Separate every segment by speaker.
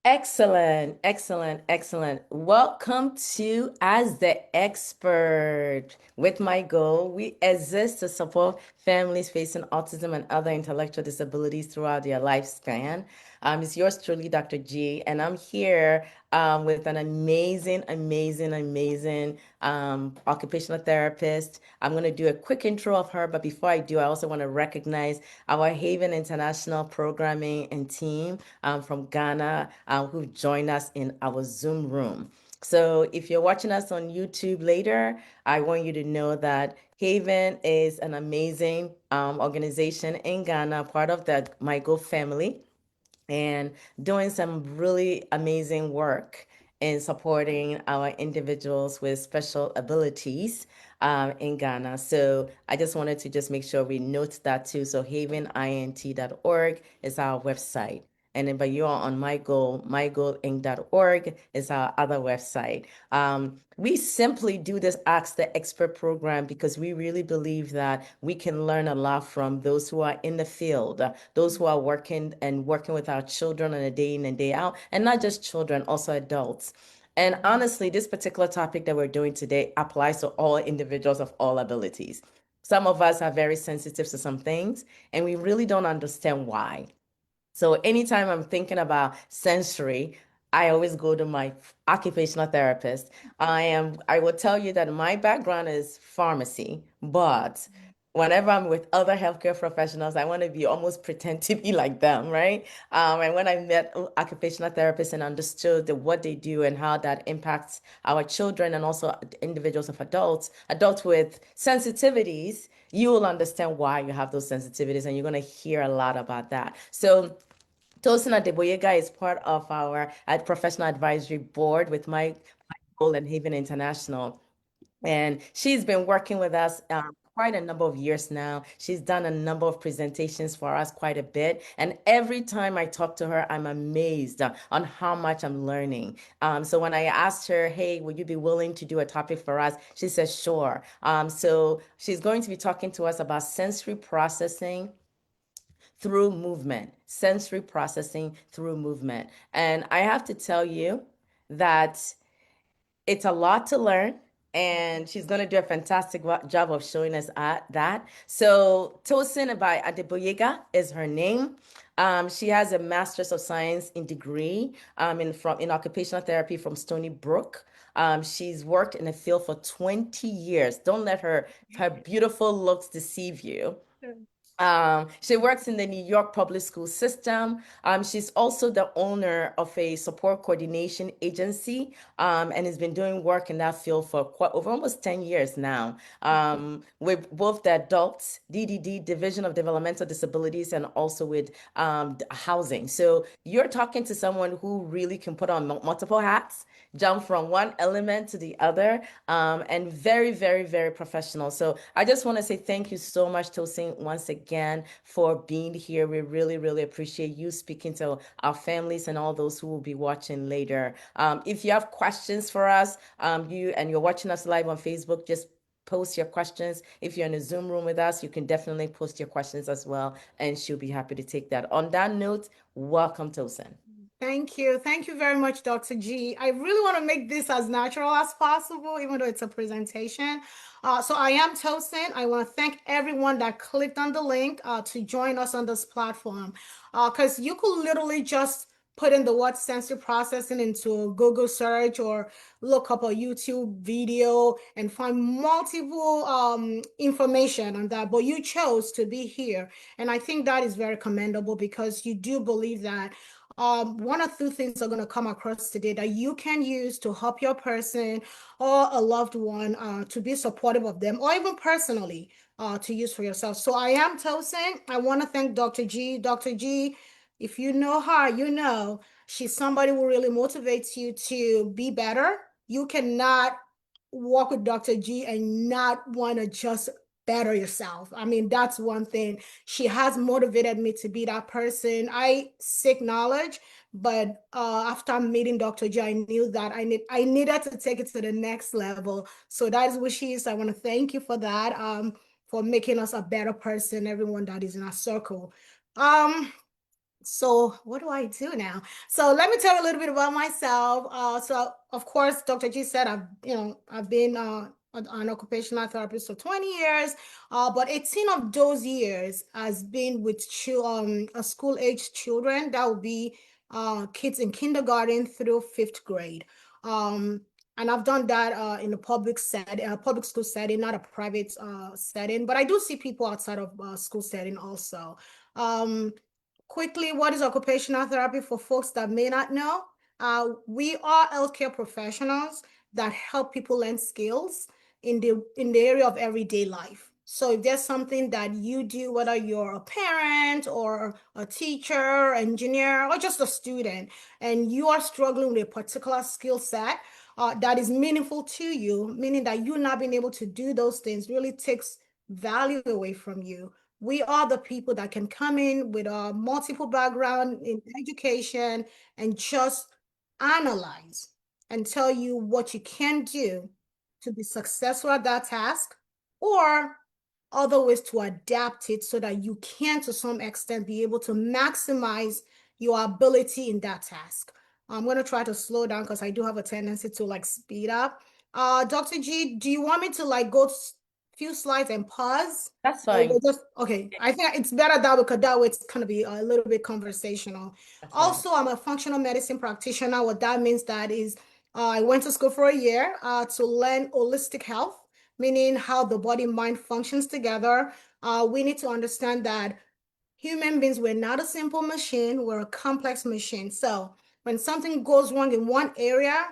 Speaker 1: Excellent, excellent, excellent. Welcome to As the Expert. With my goal, we exist to support families facing autism and other intellectual disabilities throughout their lifespan. It's yours truly, Dr. G, and I'm here with an amazing occupational therapist. I'm going to do a quick intro of her, but before I do, I also want to recognize our Haven International programming and team from Ghana who've joined us in our Zoom room. So if you're watching us on YouTube later, I want you to know that Haven is an amazing organization in Ghana, part of the MyGo family and doing some really amazing work in supporting our individuals with special abilities in Ghana. So I just wanted to just make sure we note that too. So havenint.org is our website. And then, but you're on mygoalinc.org is our other website. We simply do this Ask the Expert program because we really believe that we can learn a lot from those who are in the field, those who are working with our children on a day in and day out, and not just children, also adults. And honestly, this particular topic that we're doing today applies to all individuals of all abilities. Some of us are very sensitive to some things, and we really don't understand why. So anytime I'm thinking about sensory, I always go to my occupational therapist. I will tell you that my background is pharmacy, but whenever I'm with other healthcare professionals, I want to be almost pretend to be like them, right? And when I met occupational therapists and understood what they do and how that impacts our children and also individuals of adults with sensitivities, you will understand why you have those sensitivities, and you're going to hear a lot about that. So Tosin Adegboyega is part of our professional advisory board with my goal and Haven International. And she's been working with us quite a number of years now. She's done a number of presentations for us quite a bit. And every time I talk to her, I'm amazed on how much I'm learning. So when I asked her, hey, would you be willing to do a topic for us? She says, sure. So she's going to be talking to us about sensory processing through movement, sensory processing through movement. And I have to tell you that it's a lot to learn. And she's going to do a fantastic job of showing us that. So, Tosin by Adegboyega is her name. She has a Master's of Science in degree in occupational therapy from Stony Brook. She's worked in the field for 20 years. Don't let her beautiful looks deceive you. She works in the New York public school system. She's also the owner of a support coordination agency, and has been doing work in that field for quite over almost 10 years now, with both the adults, DDD, Division of Developmental Disabilities, and also with housing. So you're talking to someone who really can put on multiple hats, jump from one element to the other, and very professional. So I just want to say thank you so much, Tosin, once again for being here. We really appreciate you speaking to our families and all those who will be watching later. If you have questions for us, you're watching us live on Facebook, just post your questions. If you're in a Zoom room with us, you can definitely post your questions as well, and she'll be happy to take that. On that note, welcome, Tosin.
Speaker 2: Thank you. Thank you very much, Dr. G. I really want to make this as natural as possible, even though it's a presentation. So I am Tosin. I want to thank everyone that clicked on the link to join us on this platform. Because you could literally just put in the word sensory processing into a Google search or look up a YouTube video and find multiple information on that. But you chose to be here. And I think that is very commendable because you do believe that one or two things are going to come across today that you can use to help your person or a loved one to be supportive of them, or even personally to use for yourself. So I am Tosin. I want to thank Dr. G. Dr. G, if you know her, you know she's somebody who really motivates you to be better. You cannot walk with Dr. G and not want to just better yourself. I mean, that's one thing. She has motivated me to be that person. I seek knowledge, but after meeting Dr. G, I knew that I needed to take it to the next level. So that is what she is. I want to thank you for that. For making us a better person, everyone that is in our circle. Um, So what do I do now? So let me tell you a little bit about myself. So of course, Dr. G said I've been an occupational therapist for 20 years, but 18 of those years has been with school age children. That would be kids in kindergarten through fifth grade. Um, and I've done that in a public school setting, not a private setting. But I do see people outside of school setting also. Um, Quickly, what is occupational therapy for folks that may not know? We are healthcare professionals that help people learn skills in the area of everyday life. So if there's something that you do, whether you're a parent or a teacher, engineer, or just a student, and you are struggling with a particular skill set that is meaningful to you, meaning that you not being able to do those things really takes value away from you. We are the people that can come in with a multiple background in education and just analyze and tell you what you can do to be successful at that task, or other ways to adapt it so that you can, to some extent, be able to maximize your ability in that task. I'm going to try to slow down because I do have a tendency to like speed up. Dr. G, do you want me to like go few slides and pause?
Speaker 1: That's
Speaker 2: Or
Speaker 1: fine.
Speaker 2: just okay. I think it's better that way because that way it's gonna be a little bit conversational.
Speaker 1: That's fine.
Speaker 2: Also, I'm a functional medicine practitioner. What that means that is I went to school for a year to learn holistic health, meaning how the body mind functions together. We need to understand that human beings, we're not a simple machine, we're a complex machine. So when something goes wrong in one area,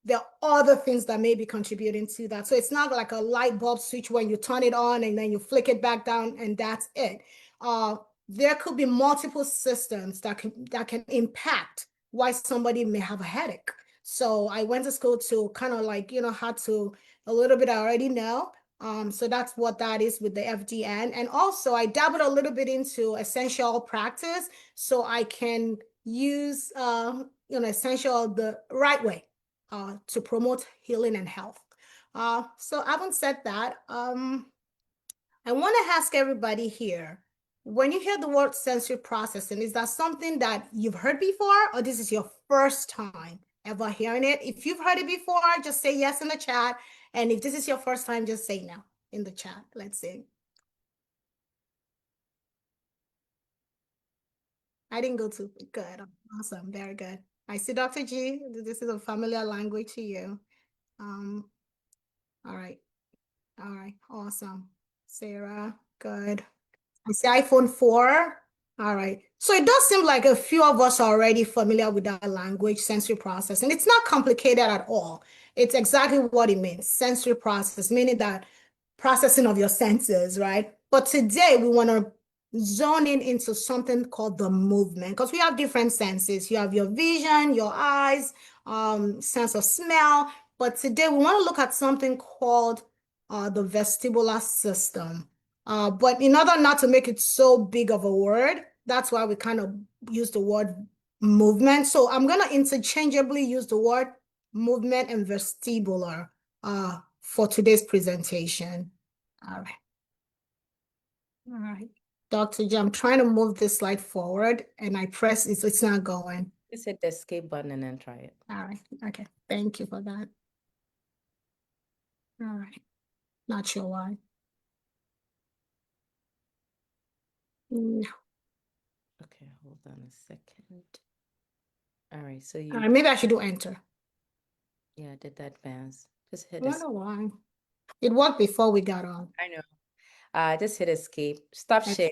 Speaker 2: there are other things that may be contributing to that. So it's not like a light bulb switch when you turn it on and then you flick it back down and that's it. Uh, there could be multiple systems that can impact why somebody may have a headache. So I went to school to kind of like, how to a little bit I already know. So that's what that is with the FDN. And also I dabbled a little bit into essential practice so I can use essential the right way to promote healing and health. So having said that, I want to ask everybody here, when you hear the word sensory processing, is that something that you've heard before, or this is your first time ever hearing it? If you've heard it before, just say yes in the chat. And if this is your first time, just say no in the chat. Let's see. I didn't go too good. Awesome. Very good. I see Dr. G. This is a familiar language to you. Um, all right. All right, awesome. Sarah, good. I see iPhone 4. All right. So it does seem like a few of us are already familiar with that language, sensory processing. It's not complicated at all. It's exactly what it means, sensory process, meaning that processing of your senses, right? But today we want to zone in into something called the movement because we have different senses. You have your vision, your eyes, sense of smell. But today we want to look at something called the vestibular system. But in order not to make it so big of a word, that's why we kind of use the word movement. So I'm going to interchangeably use the word movement and vestibular for today's presentation. All right. All right. Dr. J, I'm trying to move this slide forward and I press it, so it's not going.
Speaker 1: Just hit the escape button and then try it.
Speaker 2: All right. Okay. Thank you for that. All right. Not sure why. No.
Speaker 1: Okay, hold on a second. All right, so
Speaker 2: All right. Maybe I should do enter.
Speaker 1: yeah, I did that advance. Just hit
Speaker 2: I wonder why. It worked before we got on.
Speaker 1: I know. Just hit escape. Stop share.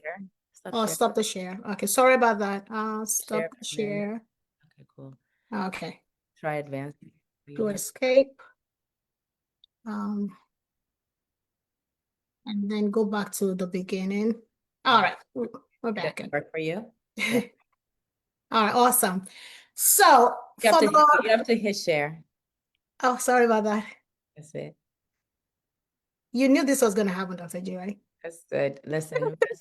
Speaker 1: Stop
Speaker 2: Oh,
Speaker 1: share.
Speaker 2: stop the share. Okay, sorry about that.
Speaker 1: Share
Speaker 2: Stop the
Speaker 1: and then
Speaker 2: share.
Speaker 1: okay, cool.
Speaker 2: Okay,
Speaker 1: Try advance.
Speaker 2: do escape. And then go back to the beginning. All right, we're back in.
Speaker 1: Work for you?
Speaker 2: All right, awesome. So
Speaker 1: You have
Speaker 2: for
Speaker 1: to
Speaker 2: the
Speaker 1: you have to hit share.
Speaker 2: oh, sorry about that.
Speaker 1: That's it.
Speaker 2: You knew this was gonna happen, Dr. G, right?
Speaker 1: That's good. Listen, it's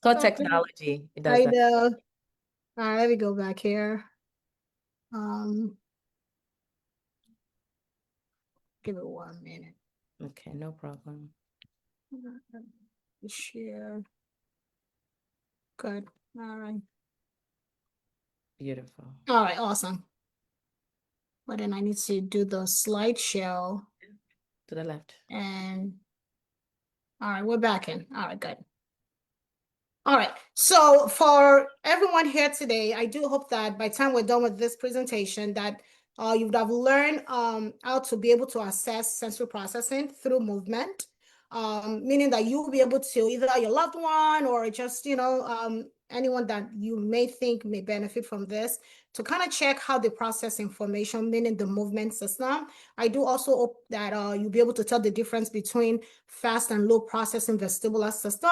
Speaker 1: called technology. It does
Speaker 2: I
Speaker 1: that.
Speaker 2: know. All right, let me go back here. Give it 1 minute.
Speaker 1: Okay, no problem.
Speaker 2: Share. Good. All right.
Speaker 1: Beautiful.
Speaker 2: All right, awesome. But then I need to do the slideshow.
Speaker 1: To the left.
Speaker 2: And all right, we're back in. All right, good. All right, so for everyone here today, I do hope that by the time we're done with this presentation that you would have learned how to be able to assess sensory processing through movement, meaning that you will be able to either your loved one or just, anyone that you may think may benefit from this to kind of check how they process information, meaning the movement system. I do also hope that you'll be able to tell the difference between fast and low processing vestibular system.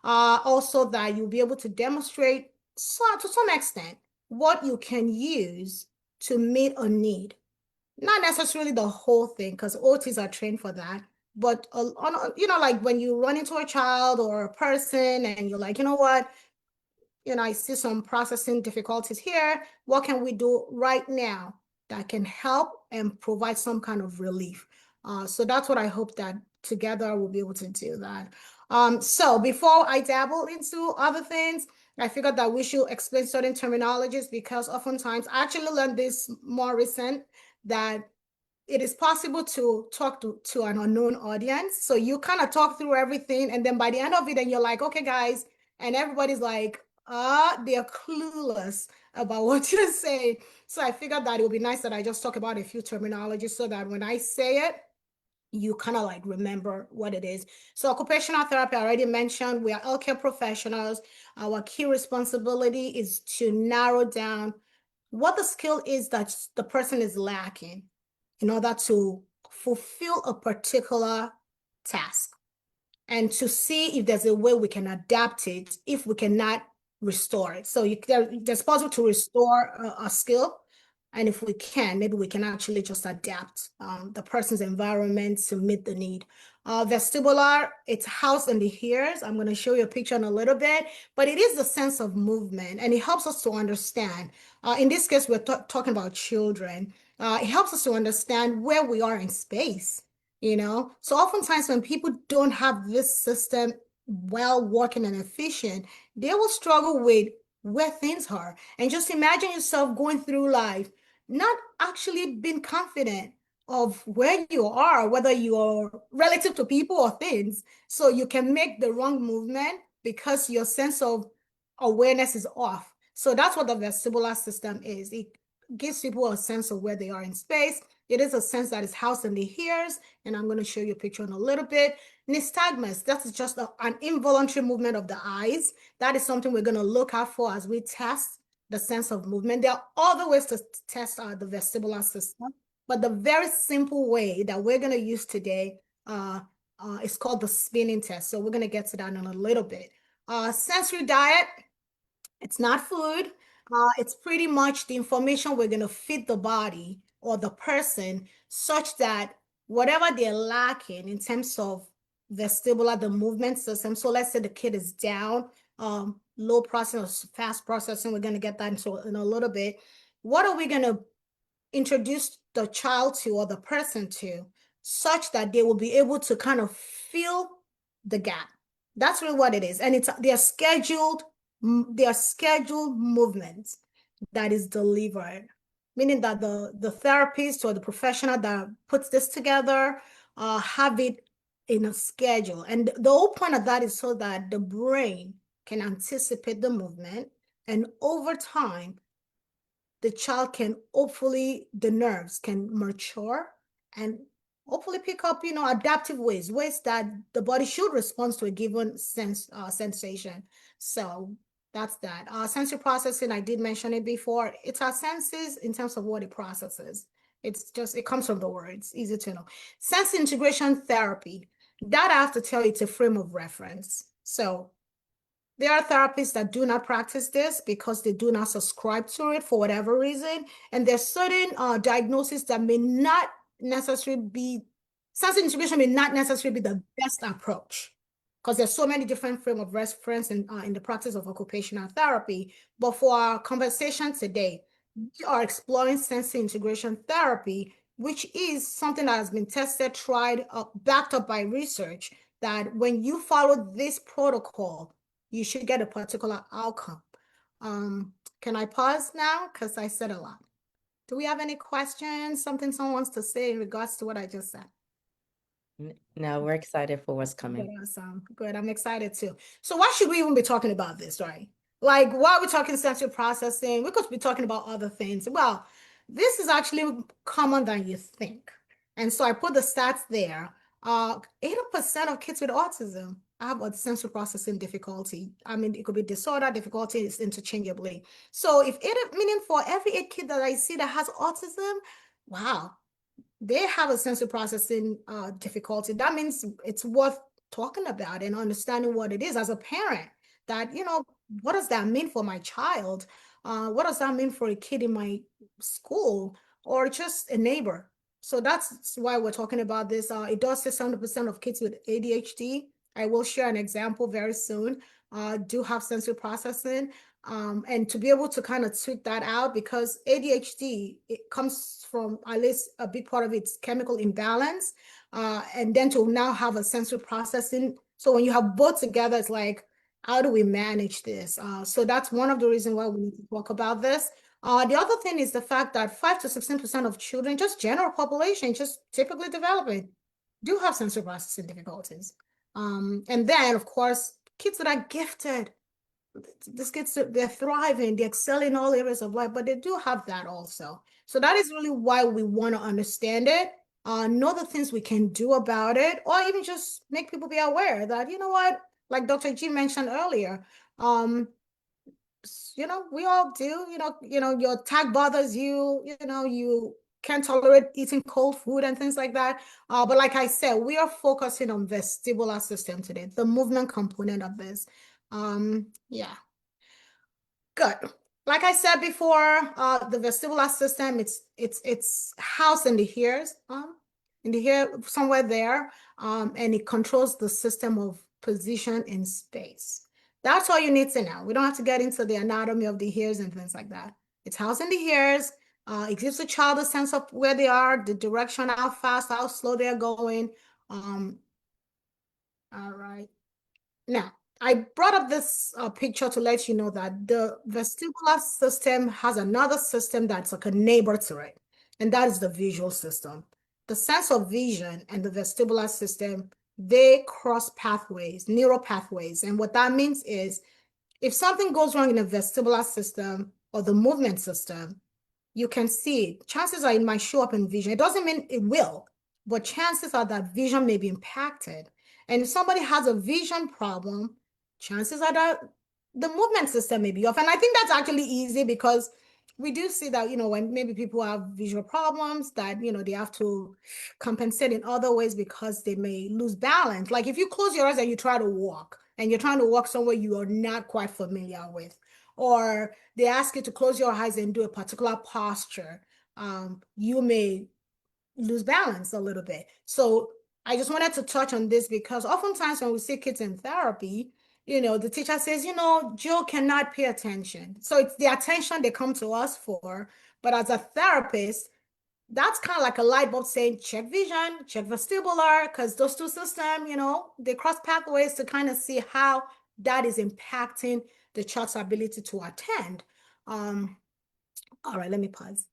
Speaker 2: Also that you'll be able to demonstrate to some extent what you can use to meet a need. Not necessarily the whole thing, because OTs are trained for that. But like when you run into a child or a person and you're like, you know what, I see some processing difficulties here. What can we do right now that can help and provide some kind of relief? So that's what I hope that together we'll be able to do that. So before I dabble into other things, I figured that we should explain certain terminologies because oftentimes I actually learned this more recent that it is possible to talk to an unknown audience. So you kind of talk through everything, and then by the end of it, and you're like, okay, guys, and everybody's like, they're clueless about what you're saying. So I figured that it would be nice that I just talk about a few terminologies so that when I say it, you kind of like remember what it is. So occupational therapy, I already mentioned, we are healthcare professionals. Our key responsibility is to narrow down what the skill is that the person is lacking in order to fulfill a particular task and to see if there's a way we can adapt it if we cannot restore it. So there's possible to restore a skill. And if we can, maybe we can actually just adapt the person's environment to meet the need. Vestibular, it's housed in the ears. I'm going to show you a picture in a little bit, but it is the sense of movement and it helps us to understand. In this case, we're talking about children. It helps us to understand where we are in space. So oftentimes when people don't have this system well working and efficient, they will struggle with where things are. And just imagine yourself going through life not actually being confident of where you are, whether you're relative to people or things. So you can make the wrong movement because your sense of awareness is off. So that's what the vestibular system is. It gives people a sense of where they are in space. It is a sense that is housed in the ears, and I'm going to show you a picture in a little bit. Nystagmus, that's just an involuntary movement of the eyes. That is something we're going to look out for as we test the sense of movement. There are other ways to test the vestibular system, but the very simple way that we're going to use today is called the spinning test. So we're going to get to that in a little bit. Sensory diet, it's not food. It's pretty much the information we're going to feed the body or the person such that whatever they're lacking in terms of vestibular, the movement system. So let's say the kid is down, low processing, fast processing. We're going to get that into in a little bit. What are we going to introduce the child to or the person to such that they will be able to kind of fill the gap? That's really what it is. And they are scheduled movements that is delivered, meaning that the therapist or the professional that puts this together have it in a schedule. And the whole point of that is so that the brain can anticipate the movement, and over time, the child can hopefully, the nerves can mature and hopefully pick up, adaptive ways that the body should respond to a given sensation. So that's that. Sensory processing, I did mention it before. It's our senses in terms of what it processes. It comes from the words, easy to know. Sense integration therapy, that I have to tell you, it's a frame of reference. So there are therapists that do not practice this because they do not subscribe to it for whatever reason. And there's certain diagnoses that may not necessarily be, sense integration may not necessarily be the best approach because there's so many different frame of reference in the practice of occupational therapy. But for our conversation today, we are exploring sense integration therapy, which is something that has been tested, tried, backed up by research, that when you follow this protocol, you should get a particular outcome. Can I pause now? Because I said a lot. Do we have any questions? Something someone wants to say in regards to what I just said?
Speaker 1: No, we're excited for what's
Speaker 2: Good,
Speaker 1: coming.
Speaker 2: awesome. Good. I'm excited too. So why should we even be talking about this, right? Like, why are we talking sensory processing? We could be talking about other things. Well, this is actually common than you think. And so I put the stats there. 80% of kids with autism have a sensory processing difficulty. I mean, it could be disorder, difficulty is interchangeably. So if 80, meaning for every 8 kid that I see that has autism, wow, they have a sensory processing difficulty. That means it's worth talking about and understanding what it is as a parent. That, what does that mean for my child? What does that mean for a kid in my school or just a neighbor? So that's why we're talking about this. It does say 70% of kids with ADHD. I will share an example very soon. Do have sensory processing. And to be able to kind of tweak that out, because ADHD, it comes from at least a big part of its chemical imbalance, and then to now have a sensory processing. So when you have both together, it's like, how do we manage this? So that's one of the reasons why we need to talk about this. The other thing is the fact that 5 to 16% of children, just general population, just typically developing, do have sensory processing difficulties. And then, of course, kids that are gifted, this kids, they're thriving, they excel in all areas of life, but they do have that also. So that is really why we want to understand it, know the things we can do about it, or even just make people be aware that, you know what, like Dr. G mentioned earlier, we all do, your tag bothers you, you can't tolerate eating cold food and things like that. But like I said, we are focusing on vestibular system today, the movement component of this. Yeah. Good. Like I said before, the vestibular system, it's housed in the ears, somewhere there, and it controls the system of position in space. That's all you need to know. We don't have to get into the anatomy of the ears and things like that. It's housed in the ears. It gives the child a sense of where they are, the direction, how fast, how slow they're going. All right. Now, I brought up this picture to let you know that the vestibular system has another system that's like a neighbor to it, and that is the visual system. The sense of vision and the vestibular system, they cross pathways, neural pathways. And what that means is if something goes wrong in the vestibular system or the movement system, you can see it. Chances are it might show up in vision. It doesn't mean it will, but chances are that vision may be impacted. And if somebody has a vision problem, chances are that the movement system may be off. And I think that's actually easy because we do see that, when maybe people have visual problems that, they have to compensate in other ways because they may lose balance. Like if you close your eyes and you try to walk and you're trying to walk somewhere you are not quite familiar with, or they ask you to close your eyes and do a particular posture, you may lose balance a little bit. So I just wanted to touch on this because oftentimes when we see kids in therapy, the teacher says, Joe cannot pay attention. So it's the attention they come to us for. But as a therapist, that's kind of like a light bulb saying, check vision, check vestibular, because those two systems, they cross pathways to kind of see how that is impacting the child's ability to attend. All right, let me pause.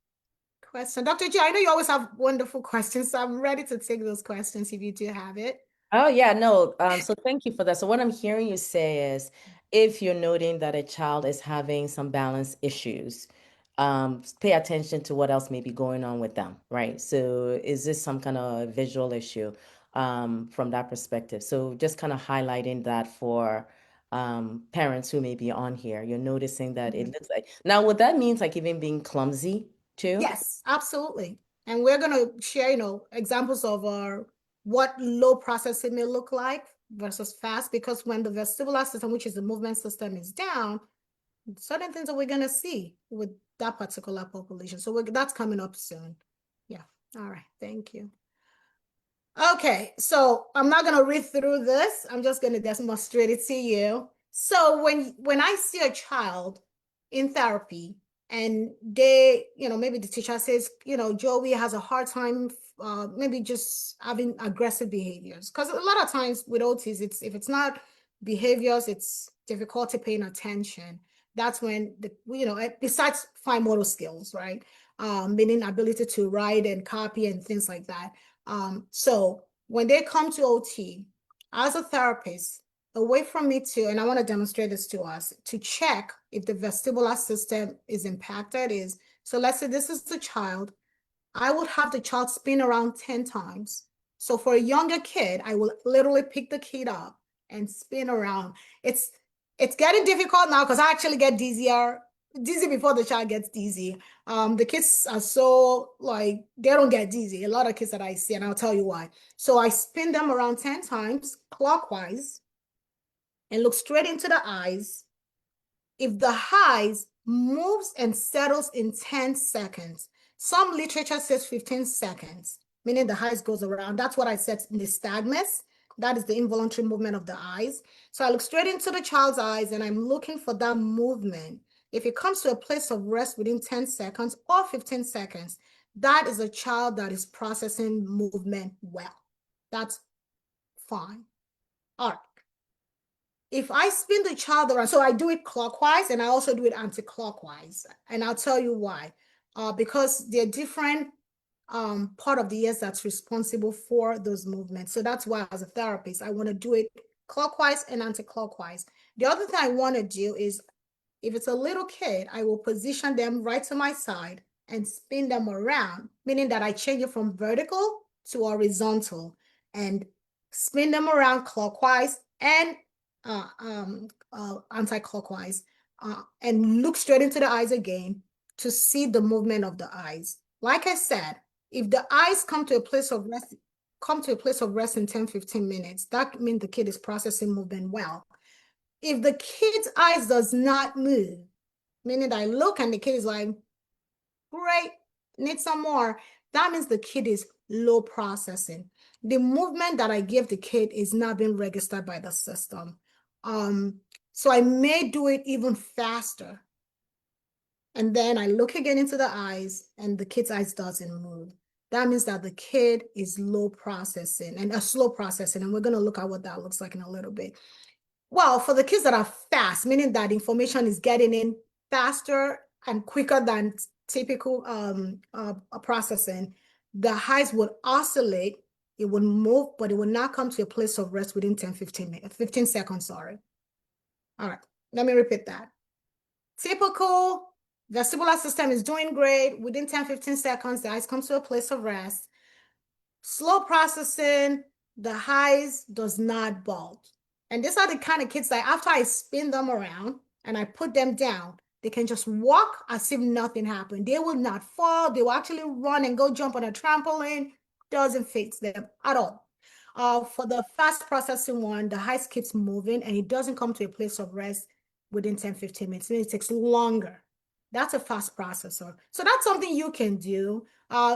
Speaker 2: Question. Dr. G, I know you always have wonderful questions, so I'm ready to take those questions if you do have it.
Speaker 1: Oh yeah, no. So thank you for that. So what I'm hearing you say is if you're noting that a child is having some balance issues, pay attention to what else may be going on with them, right? So is this some kind of visual issue from that perspective? So just kind of highlighting that for parents who may be on here. You're noticing that it looks like now what that means like even being clumsy too.
Speaker 2: Yes, absolutely. And we're going to share, examples of what low processing may look like versus fast, because when the vestibular system, which is the movement system, is down, certain things that we're going to see with that particular population. So that's coming up soon. Yeah. All right. Thank you. Okay, so I'm not going to read through this. I'm just going to demonstrate it to you. So when I see a child in therapy and they, maybe the teacher says, Joey has a hard time maybe just having aggressive behaviors. Because a lot of times with autism, if it's not behaviors, it's difficulty paying attention. that's when besides fine motor skills, right? Meaning ability to write and copy and things like that. So when they come to OT, as a therapist, a way for me to, and I want to demonstrate this to us, to check if the vestibular system is impacted is, so let's say this is the child, I would have the child spin around 10 times. So for a younger kid, I will literally pick the kid up and spin around. It's getting difficult now because I actually get dizzy before the child gets dizzy. The kids are so like, they don't get dizzy. A lot of kids that I see, and I'll tell you why. So I spin them around 10 times clockwise and look straight into the eyes. If the eyes moves and settles in 10 seconds, some literature says 15 seconds, meaning the eyes goes around. That's what I said, nystagmus. That is the involuntary movement of the eyes. So I look straight into the child's eyes and I'm looking for that movement. If it comes to a place of rest within 10 seconds or 15 seconds, that is a child that is processing movement well. That's fine. All right. If I spin the child around, so I do it clockwise and I also do it anti-clockwise. And I'll tell you why. Because they're different part of the ears that's responsible for those movements. So that's why as a therapist, I want to do it clockwise and anti-clockwise. The other thing I want to do is, if it's a little kid, I will position them right to my side and spin them around, meaning that I change it from vertical to horizontal and spin them around clockwise and anti-clockwise, and look straight into the eyes again to see the movement of the eyes. Like I said, if the eyes come to a place of rest in 10-15 minutes, that means the kid is processing movement well. If the kid's eyes does not move, meaning I look and the kid is like, great, need some more, that means the kid is low processing. The movement that I give the kid is not being registered by the system. So I may do it even faster. And then I look again into the eyes and the kid's eyes doesn't move. That means that the kid is low processing and slow processing. And we're going to look at what that looks like in a little bit. Well, for the kids that are fast, meaning that information is getting in faster and quicker than typical processing, the eyes would oscillate, it would move, but it would not come to a place of rest within 15 seconds, sorry. All right, let me repeat that. Typical vestibular system is doing great. Within 10-15 seconds, the eyes come to a place of rest. Slow processing, the eyes does not bulge. And these are the kind of kids that after I spin them around and I put them down, they can just walk as if nothing happened. They will not fall. They will actually run and go jump on a trampoline. Doesn't fix them at all. For the fast processing one, the eyes keeps moving and it doesn't come to a place of rest within 10-15 minutes. It takes longer. That's a fast processor. So that's something you can do.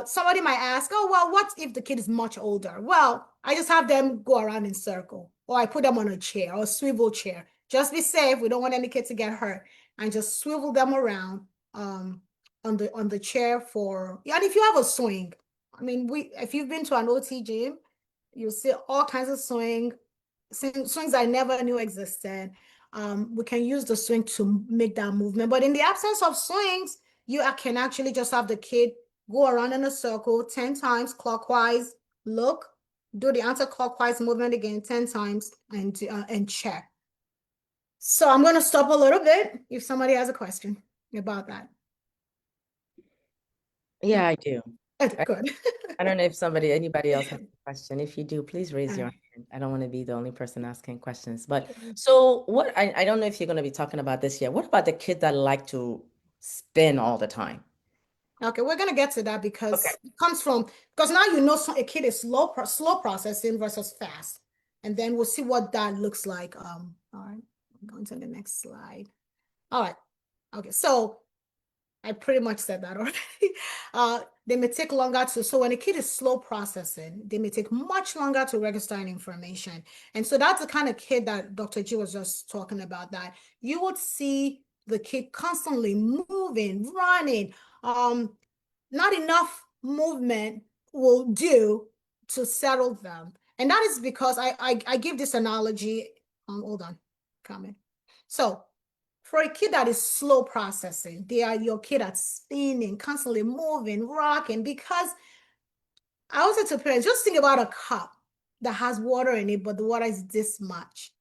Speaker 2: Somebody might ask, oh, well, what if the kid is much older? Well, I just have them go around in circle, or I put them on a chair or a swivel chair. Just be safe. We don't want any kid to get hurt. And just swivel them around on the chair for, yeah, and if you have a swing, I mean, if you've been to an OT gym, you'll see all kinds of swings I never knew existed. We can use the swing to make that movement. But in the absence of swings, you can actually just have the kid go around in a circle 10 times clockwise, look, do the anti-clockwise movement again 10 times, and check. So I'm going to stop a little bit if somebody has a question about that.
Speaker 1: Yeah, I do.
Speaker 2: Good.
Speaker 1: I don't know if anybody else has a question. If you do, please raise your hand. I don't want to be the only person asking questions. But so I don't know if you're going to be talking about this yet. What about the kids that like to spin all the time?
Speaker 2: Okay, we're gonna get to that because it comes from, because now you know a kid is slow processing versus fast, and then we'll see what that looks like. All right, I'm going to the next slide. All right, okay, so I pretty much said that already. They may take longer so when a kid is slow processing, they may take much longer to register information. And so that's the kind of kid that Dr. G was just talking about, that you would see the kid constantly moving, running. Not enough movement will do to settle them. And that is because I give this analogy. Hold on, comment. So For a kid that is slow processing, they are your kid that's spinning, constantly moving, rocking. Because I also tell parents, just think about a cup that has water in it, but the water is this much.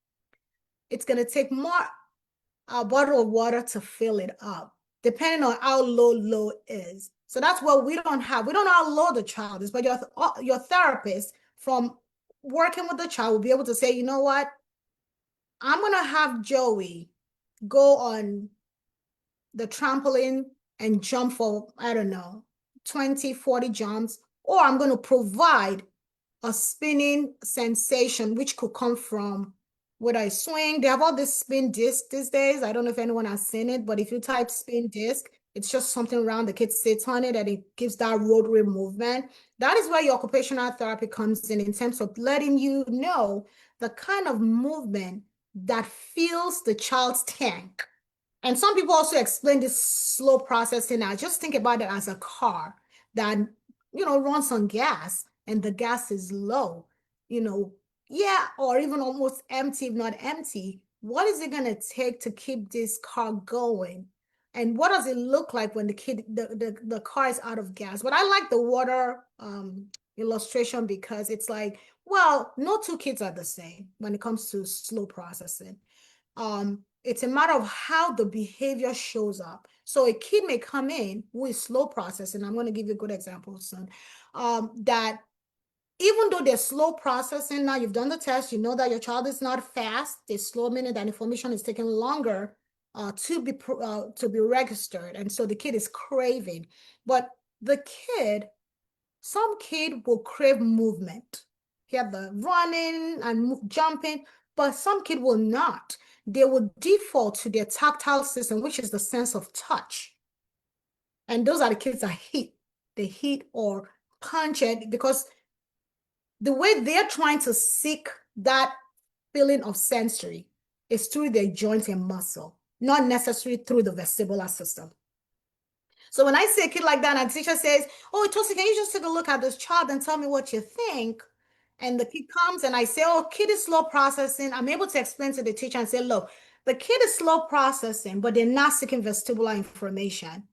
Speaker 2: It's going to take more a bottle of water to fill it up, depending on how low is. So that's what we don't have. We don't know how low the child is, but your therapist from working with the child will be able to say, you know what? I'm going to have Joey go on the trampoline and jump for, I don't know, 20, 40 jumps, or I'm going to provide a spinning sensation, which could come from whether I swing. They have all this spin disc these days. I don't know if anyone has seen it, but if you type spin disc, it's just something around, the kid sits on it and it gives that rotary movement. That is where your occupational therapy comes in terms of letting you know the kind of movement that fills the child's tank. And some people also explain this slow processing. I just think about it as a car that, runs on gas and the gas is low, yeah, or even almost empty, if not empty. What is it going to take to keep this car going? And what does it look like when the car is out of gas? But I like the water illustration because it's like, well, no two kids are the same when it comes to slow processing. It's a matter of how the behavior shows up. So a kid may come in who is slow processing. I'm going to give you a good example, son. That even though they're slow processing, now you've done the test, you know that your child is not fast. They're slow, meaning that information is taking longer to be registered, and so the kid is craving. But some kid will crave movement. He have the running and jumping, but some kid will not. They will default to their tactile system, which is the sense of touch. And those are the kids that hit. They hit or punch it because the way they're trying to seek that feeling of sensory is through their joint and muscle, not necessarily through the vestibular system. So when I see a kid like that and the teacher says, oh, Tosin, can you just take a look at this child and tell me what you think? And the kid comes and I say, oh, kid is slow processing. I'm able to explain to the teacher and say, look, the kid is slow processing, but they're not seeking vestibular information.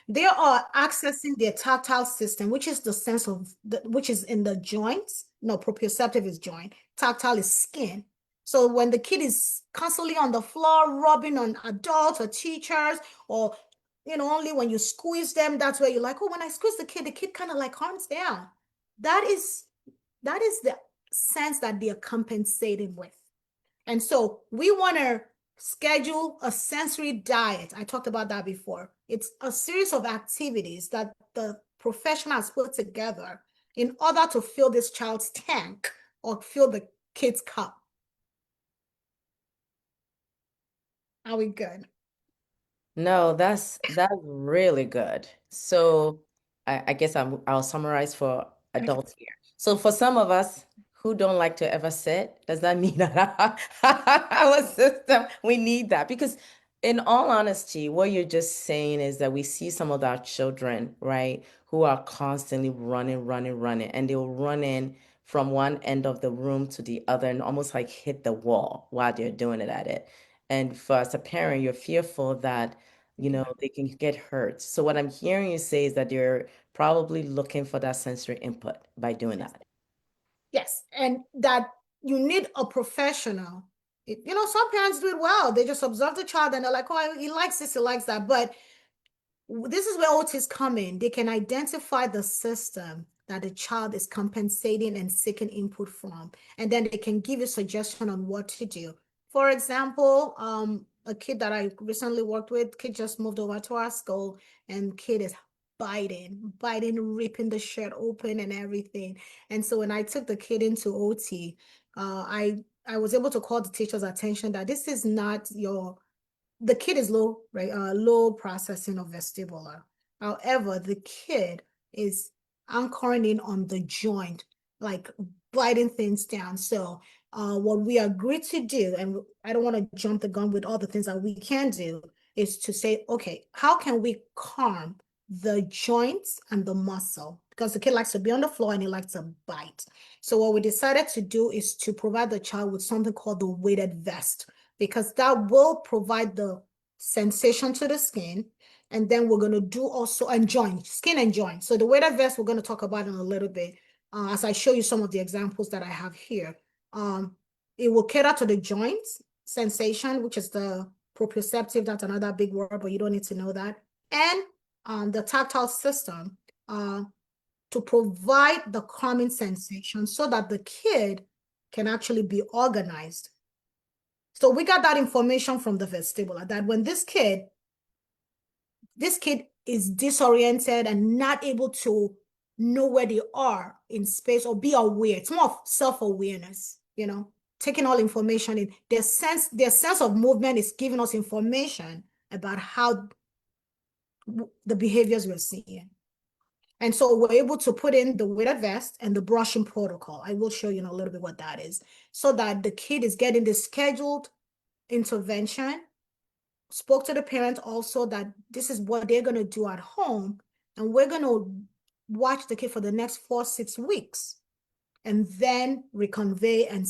Speaker 2: They are accessing their tactile system, which is the sense of, which is in the joints. No, proprioceptive is joint. Tactile is skin. So when the kid is constantly on the floor, rubbing on adults or teachers, or only when you squeeze them, that's where you're like, oh, when I squeeze the kid kind of like calms down. That is the sense that they're compensating with. And so we want to schedule a sensory diet. I talked about that before. It's a series of activities that the professionals put together in order to fill this child's tank or fill the kid's cup. Are we good?
Speaker 1: No, that's really good. So I guess I'll summarize for adults here. So for some of us who don't like to ever sit, does that mean that our system, we need that? Because in all honesty, what you're just saying is that we see some of our children, right, who are constantly running, and they'll run in from one end of the room to the other and almost like hit the wall while they're doing it at it. And for as a parent, you're fearful that they can get hurt. So what I'm hearing you say is that you're probably looking for that sensory input by doing that.
Speaker 2: Yes, and that you need a professional. Some parents do it well. They just observe the child and they're like, oh, he likes this, he likes that. But this is where OTs come in. They can identify the system that the child is compensating and seeking input from, and then they can give you suggestion on what to do. For example, a kid that I recently worked with, kid just moved over to our school, and kid is biting, ripping the shirt open and everything. And so when I took the kid into OT, I was able to call the teacher's attention that this is not the kid is low, right? Low processing of vestibular. However, the kid is anchoring in on the joint, like biting things down. So what we agreed to do, and I don't want to jump the gun with all the things that we can do, is to say, okay, how can we calm the joints and the muscle? Because the kid likes to be on the floor and he likes to bite. So what we decided to do is to provide the child with something called the weighted vest, because that will provide the sensation to the skin, and then we're going to do also and joint, skin and joint. So the weighted vest we're going to talk about in a little bit as I show you some of the examples that I have here. It will cater to the joints sensation, which is the proprioceptive. That's another big word, but you don't need to know that. And the tactile system to provide the calming sensation so that the kid can actually be organized. So we got that information from the vestibular that when this kid is disoriented and not able to know where they are in space or be aware. It's more of self-awareness, taking all information in. Their sense of movement is giving us information about how the behaviors we're seeing. And so we're able to put in the weighted vest and the brushing protocol. I will show you in a little bit what that is, so that the kid is getting the scheduled intervention. Spoke to the parent also that this is what they're going to do at home, and we're going to watch the kid for the next 4-6 weeks, and then reconvey and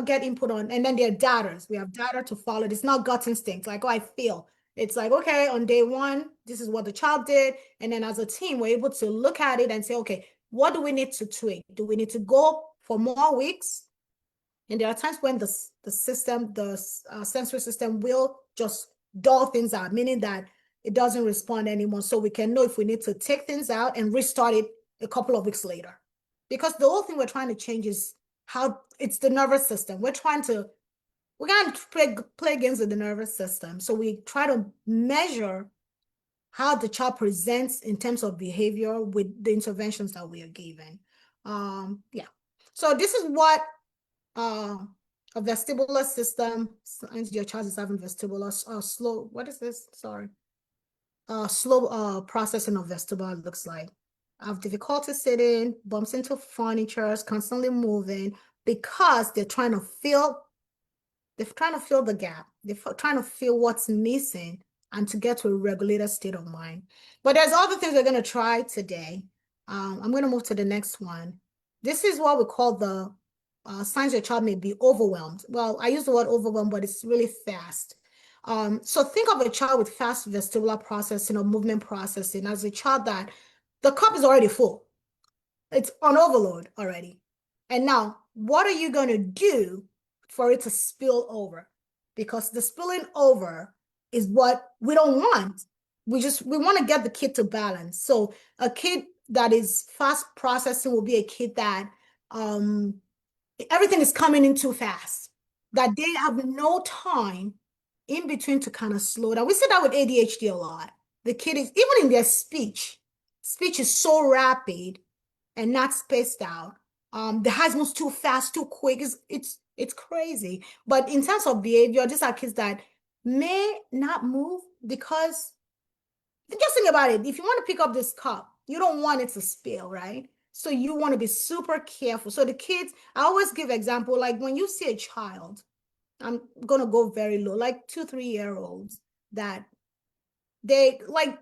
Speaker 2: get input on. And then there are data. We have data to follow. It's not gut instinct like, oh, I feel. It's like, okay, on day 1, this is what the child did, and then as a team we're able to look at it and say, okay, what do we need to tweak? Do we need to go for more weeks? And there are times when the sensory system will just dull things out, meaning that it doesn't respond anymore. So we can know if we need to take things out and restart it a couple of weeks later. Because the whole thing we're trying to change is how it's the nervous system. We're going to play games with the nervous system. So we try to measure how the child presents in terms of behavior with the interventions that we are given. Yeah. So this is what a vestibular system, your child is having vestibular slow, what is this? Sorry. Slow processing of vestibular looks like. I have difficulty sitting, bumps into furniture, constantly moving, because they're trying to fill the gap. They're trying to feel what's missing and to get to a regulated state of mind. But there's other things we're going to try today. I'm going to move to the next one. This is what we call the signs your child may be overwhelmed. Well, I use the word overwhelmed, but it's really fast. So think of a child with fast vestibular processing or movement processing as a child that the cup is already full. It's on overload already. And now, what are you going to do for it to spill over? Because the spilling over is what we don't want. We want to get the kid to balance. So a kid that is fast processing will be a kid that everything is coming in too fast, that they have no time in between to kind of slow down. We see that with ADHD a lot. The kid is, even in their speech is so rapid and not spaced out. The heart moves too fast, too quick. It's crazy. But in terms of behavior, these are kids that may not move because, just think about it. If you want to pick up this cup, you don't want it to spill, right? So you want to be super careful. So the kids, I always give example, like when you see a child, I'm going to go very low, like 2-3-year-olds that they like,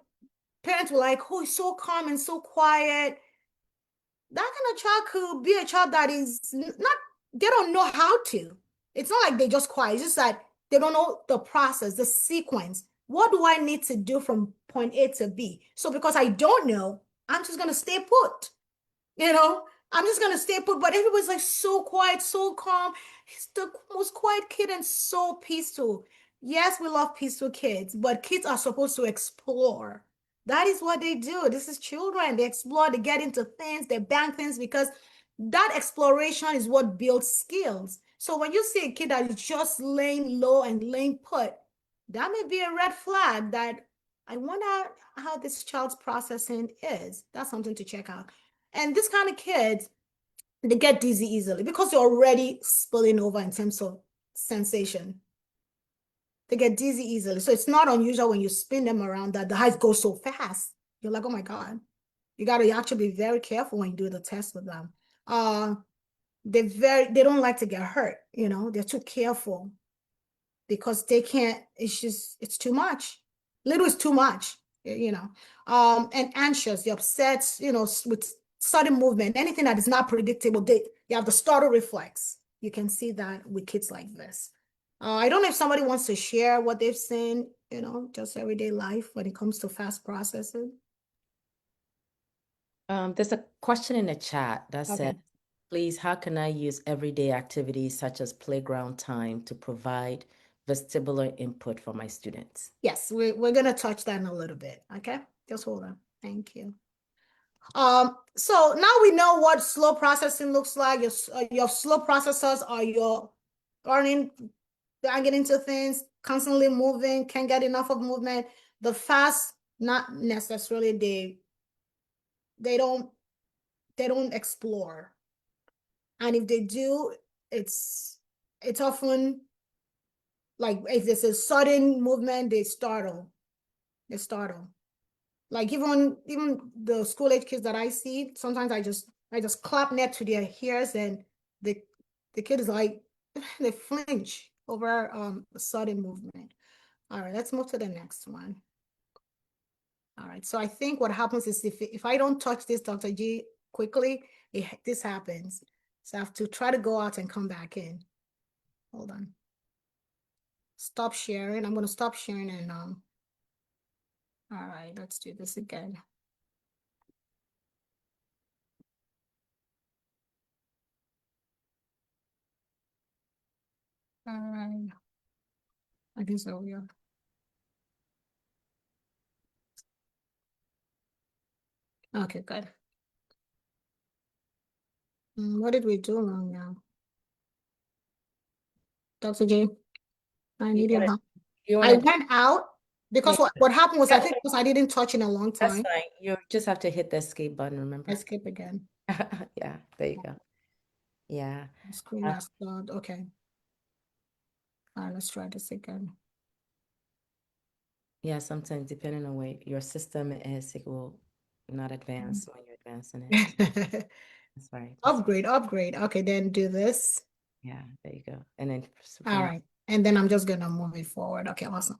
Speaker 2: parents were like, oh, he's so calm and so quiet. That kind of child could be a child that is not, they don't know how to. It's not like they just quiet. It's just that they don't know the process, the sequence. What do I need to do from point A to B? So because I don't know, I'm just going to stay put. I'm just going to stay put. But everybody's like so quiet, so calm. He's the most quiet kid and so peaceful. Yes, we love peaceful kids, but kids are supposed to explore. That is what they do. This is children. They explore, they get into things, they bang things, because that exploration is what builds skills. So when you see a kid that is just laying low and laying put, that may be a red flag that I wonder how this child's processing is. That's something to check out. And this kind of kids, they get dizzy easily because they're already spilling over in terms of sensation. They get dizzy easily. So it's not unusual when you spin them around that the heights go so fast. You're like, oh my God. You got to actually be very careful when you do the test with them. They don't like to get hurt, they're too careful because they can't, it's too much. Little is too much, and anxious, you're upset, with sudden movement, anything that is not predictable, you have the startle reflex. You can see that with kids like this. I don't know if somebody wants to share what they've seen, just everyday life when it comes to fast processing.
Speaker 1: There's a question in the chat that says,
Speaker 2: Okay.
Speaker 1: please, how can I use everyday activities such as playground time to provide vestibular input for my students?
Speaker 2: Yes, we're gonna touch that in a little bit. Okay, just hold on. Thank you. So now we know what slow processing looks like. Your slow processors are your learning, banging into things, constantly moving, can't get enough of movement. The fast, not necessarily they don't explore. And if they do, it's often like if there's a sudden movement, they startle. They startle. Like even the school age kids that I see, sometimes I just clap neck to their ears and the kid is like they flinch over a sudden movement. All right, let's move to the next one. All right, so I think what happens is if I don't touch this, Dr. G, quickly, this happens. So I have to try to go out and come back in. Hold on. Stop sharing. I'm gonna stop sharing and all right, let's do this again. All right. I think so, yeah. Okay, good. What did we do wrong now? Dr. J, I need your help. I went out because what happened was I think because I didn't touch in a long
Speaker 1: That's
Speaker 2: time.
Speaker 1: fine. You just have to hit the escape button, remember?
Speaker 2: Escape again.
Speaker 1: Yeah, there you go. Yeah.
Speaker 2: Screen has stopped. Okay. All right, let's try this again.
Speaker 1: Yeah, sometimes depending on where your system is, it will not advance when you're advancing it. That's right.
Speaker 2: Upgrade. Okay, then do this.
Speaker 1: Yeah, there you go. And then
Speaker 2: All right. And then I'm just gonna move it forward. Okay, awesome.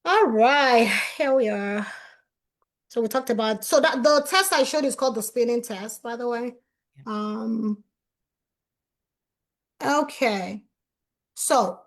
Speaker 2: All right, here we are. So we talked about, so that the test I showed is called the spinning test, by the way. Okay. So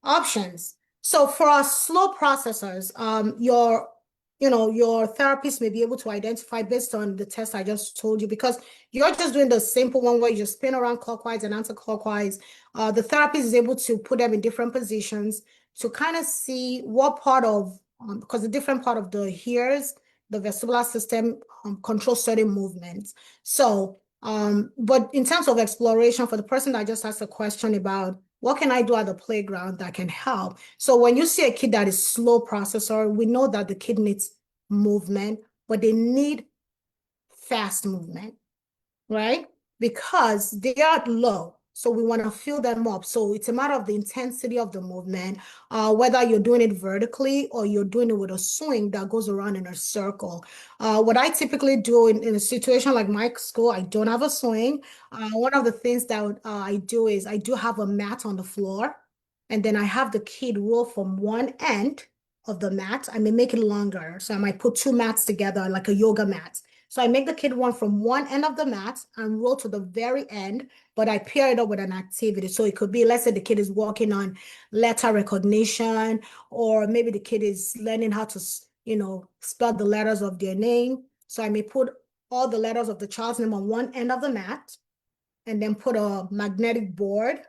Speaker 2: options. So for our slow processors, your therapist may be able to identify based on the test I just told you, because you're just doing the simple one where you just spin around clockwise and anti-clockwise. The therapist is able to put them in different positions to kind of see what part of, because the different part of the ears, the vestibular system controls certain movements. So but in terms of exploration, for the person that just asked a question about what can I do at the playground that can help? So when you see a kid that is slow processor, we know that the kid needs movement, but they need fast movement, right? Because they are low. So we want to fill them up. So it's a matter of the intensity of the movement, whether you're doing it vertically or you're doing it with a swing that goes around in a circle. What I typically do in a situation like my school, I don't have a swing. One of the things that I do is I do have a mat on the floor, and then I have the kid roll from one end of the mat. I may make it longer. So I might put two mats together like a yoga mat. So I make the kid run from one end of the mat and roll to the very end, but I pair it up with an activity. So it could be, let's say the kid is working on letter recognition, or maybe the kid is learning how to, spell the letters of their name. So I may put all the letters of the child's name on one end of the mat and then put a magnetic board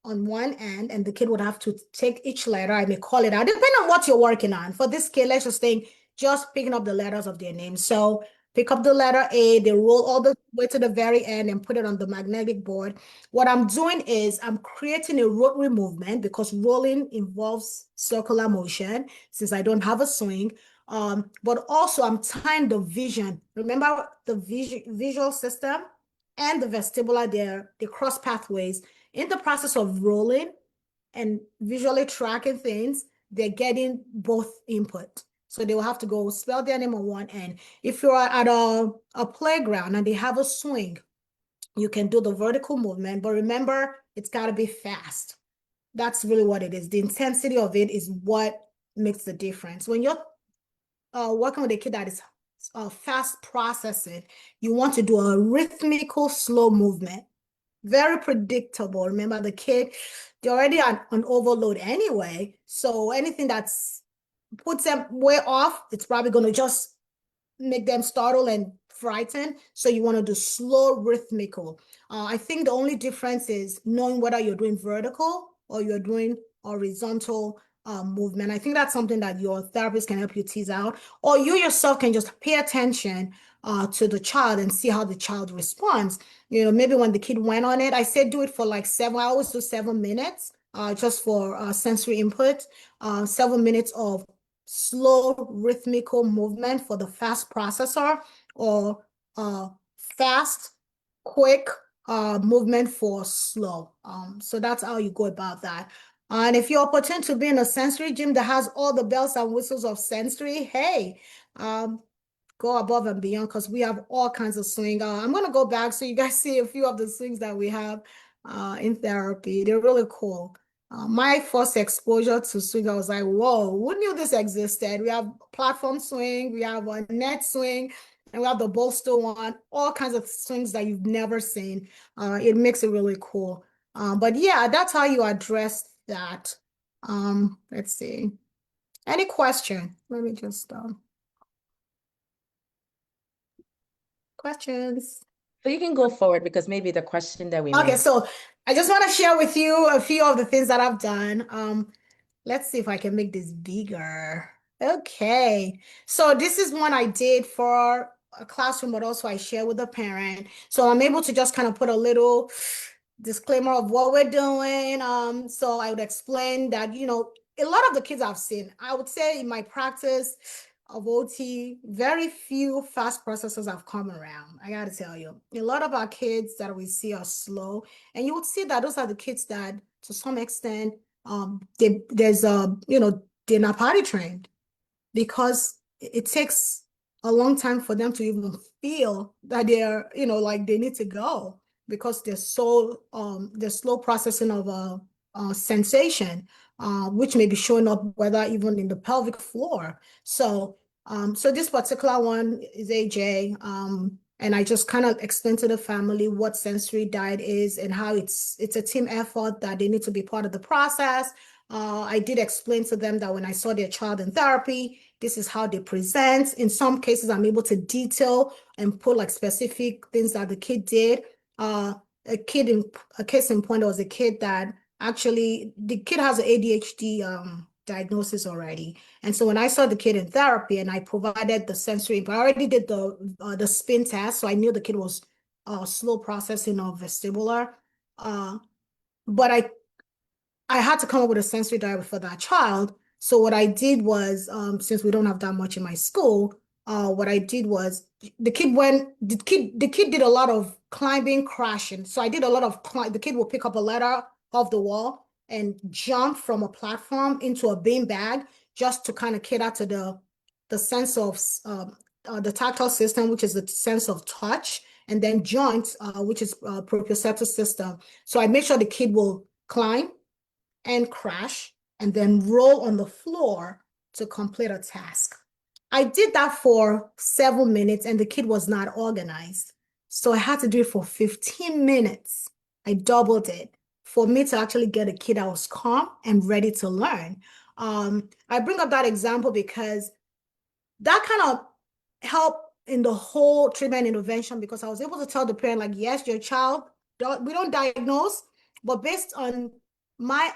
Speaker 2: on one end, and the kid would have to take each letter. I may call it out, depending on what you're working on. For this kid, let's just think just picking up the letters of their name. So pick up the letter A, they roll all the way to the very end and put it on the magnetic board. What I'm doing is I'm creating a rotary movement because rolling involves circular motion since I don't have a swing. But also I'm tying the vision. Remember the visual system and the vestibular, they cross pathways. In the process of rolling and visually tracking things, they're getting both input. So they will have to go spell their name on one end. If you're at a playground and they have a swing, you can do the vertical movement, but remember, it's got to be fast. That's really what it is. The intensity of it is what makes the difference. When you're working with a kid that is fast processing, you want to do a rhythmical, slow movement. very predictable. Remember, the kid, they're already on overload anyway. So anything that's puts them way off, it's probably going to just make them startle and frightened. So you want to do slow rhythmical. I think the only difference is knowing whether you're doing vertical or you're doing horizontal movement. I think that's something that your therapist can help you tease out, or you yourself can just pay attention to the child and see how the child responds. Maybe when the kid went on it, I said do it for like 7 hours to 7 minutes, just for sensory input, 7 minutes of slow rhythmical movement for the fast processor, or fast, quick movement for slow. So that's how you go about that. And if you're opportune to be in a sensory gym that has all the bells and whistles of sensory, hey, go above and beyond, because we have all kinds of swing. I'm going to go back so you guys see a few of the swings that we have in therapy. They're really cool. My first exposure to swing, I was like, whoa, who knew this existed? We have platform swing, we have a net swing, and we have the bolster one, all kinds of swings that you've never seen. It makes it really cool. But yeah, that's how you address that. Let's see. Any question? Let me just questions.
Speaker 1: So you can go forward because maybe the question that we
Speaker 2: Okay,
Speaker 1: may.
Speaker 2: so I just want to share with you a few of the things that I've done. Let's see if I can make this bigger. Okay, so this is one I did for a classroom, but also I share with a parent. So I'm able to just kind of put a little disclaimer of what we're doing. So I would explain that, a lot of the kids I've seen, I would say in my practice of OT, very few fast processors have come around. I gotta tell you, a lot of our kids that we see are slow, and you would see that those are the kids that, to some extent, they're not potty trained, because it takes a long time for them to even feel that they're, like they need to go, because they're slow processing of a sensation, which may be showing up whether even in the pelvic floor. So this particular one is AJ, and I just kind of explained to the family what sensory diet is and how it's a team effort, that they need to be part of the process. I did explain to them that when I saw their child in therapy, this is how they present. In some cases, I'm able to detail and put like specific things that the kid did. A case in point, there was a kid that actually, the kid has an ADHD diagnosis already. And so when I saw the kid in therapy and I provided the sensory, but I already did the spin test, so I knew the kid was slow processing of vestibular. But I had to come up with a sensory diet for that child. So what I did was, since we don't have that much in my school, what I did was the kid did a lot of climbing, crashing. So I did a lot of the kid will pick up a letter off the wall and jump from a platform into a bean bag, just to kind of cater to the sense of the tactile system, which is the sense of touch, and then joints, which is proprioceptive system. So I make sure the kid will climb and crash and then roll on the floor to complete a task. I did that for 7 minutes and the kid was not organized. So I had to do it for 15 minutes. I doubled it for me to actually get a kid that was calm and ready to learn. I bring up that example because that kind of helped in the whole treatment intervention, because I was able to tell the parent, like, yes, your child, we don't diagnose, but based on my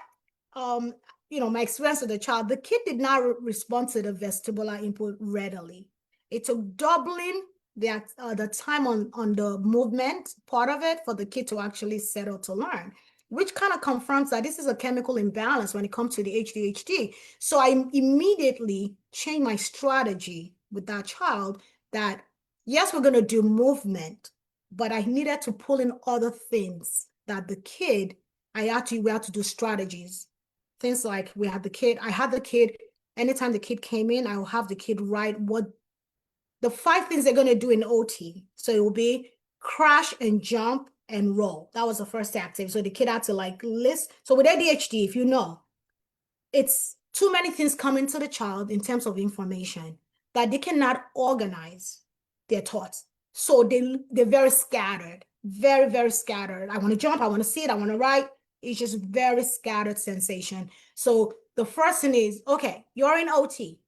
Speaker 2: um my experience with the child, the kid did not respond to the vestibular input readily. It took doubling the time on the movement part of it for the kid to actually settle to learn, which kind of confronts that this is a chemical imbalance when it comes to the ADHD. So I immediately changed my strategy with that child, that yes, we're going to do movement, but I needed to pull in other things that the kid, we had to do strategies. Things like I had the kid, anytime the kid came in, I will have the kid write what the 5 things they're going to do in OT. So it will be crash and jump and roll. That was the first activity. So the kid had to like list. So with ADHD, if you know, it's too many things coming to the child in terms of information that they cannot organize their thoughts. So they're very scattered. very, very scattered. I want to jump, I want to sit, I want to write. It's just very scattered sensation. So the first thing is, okay, you're in OT.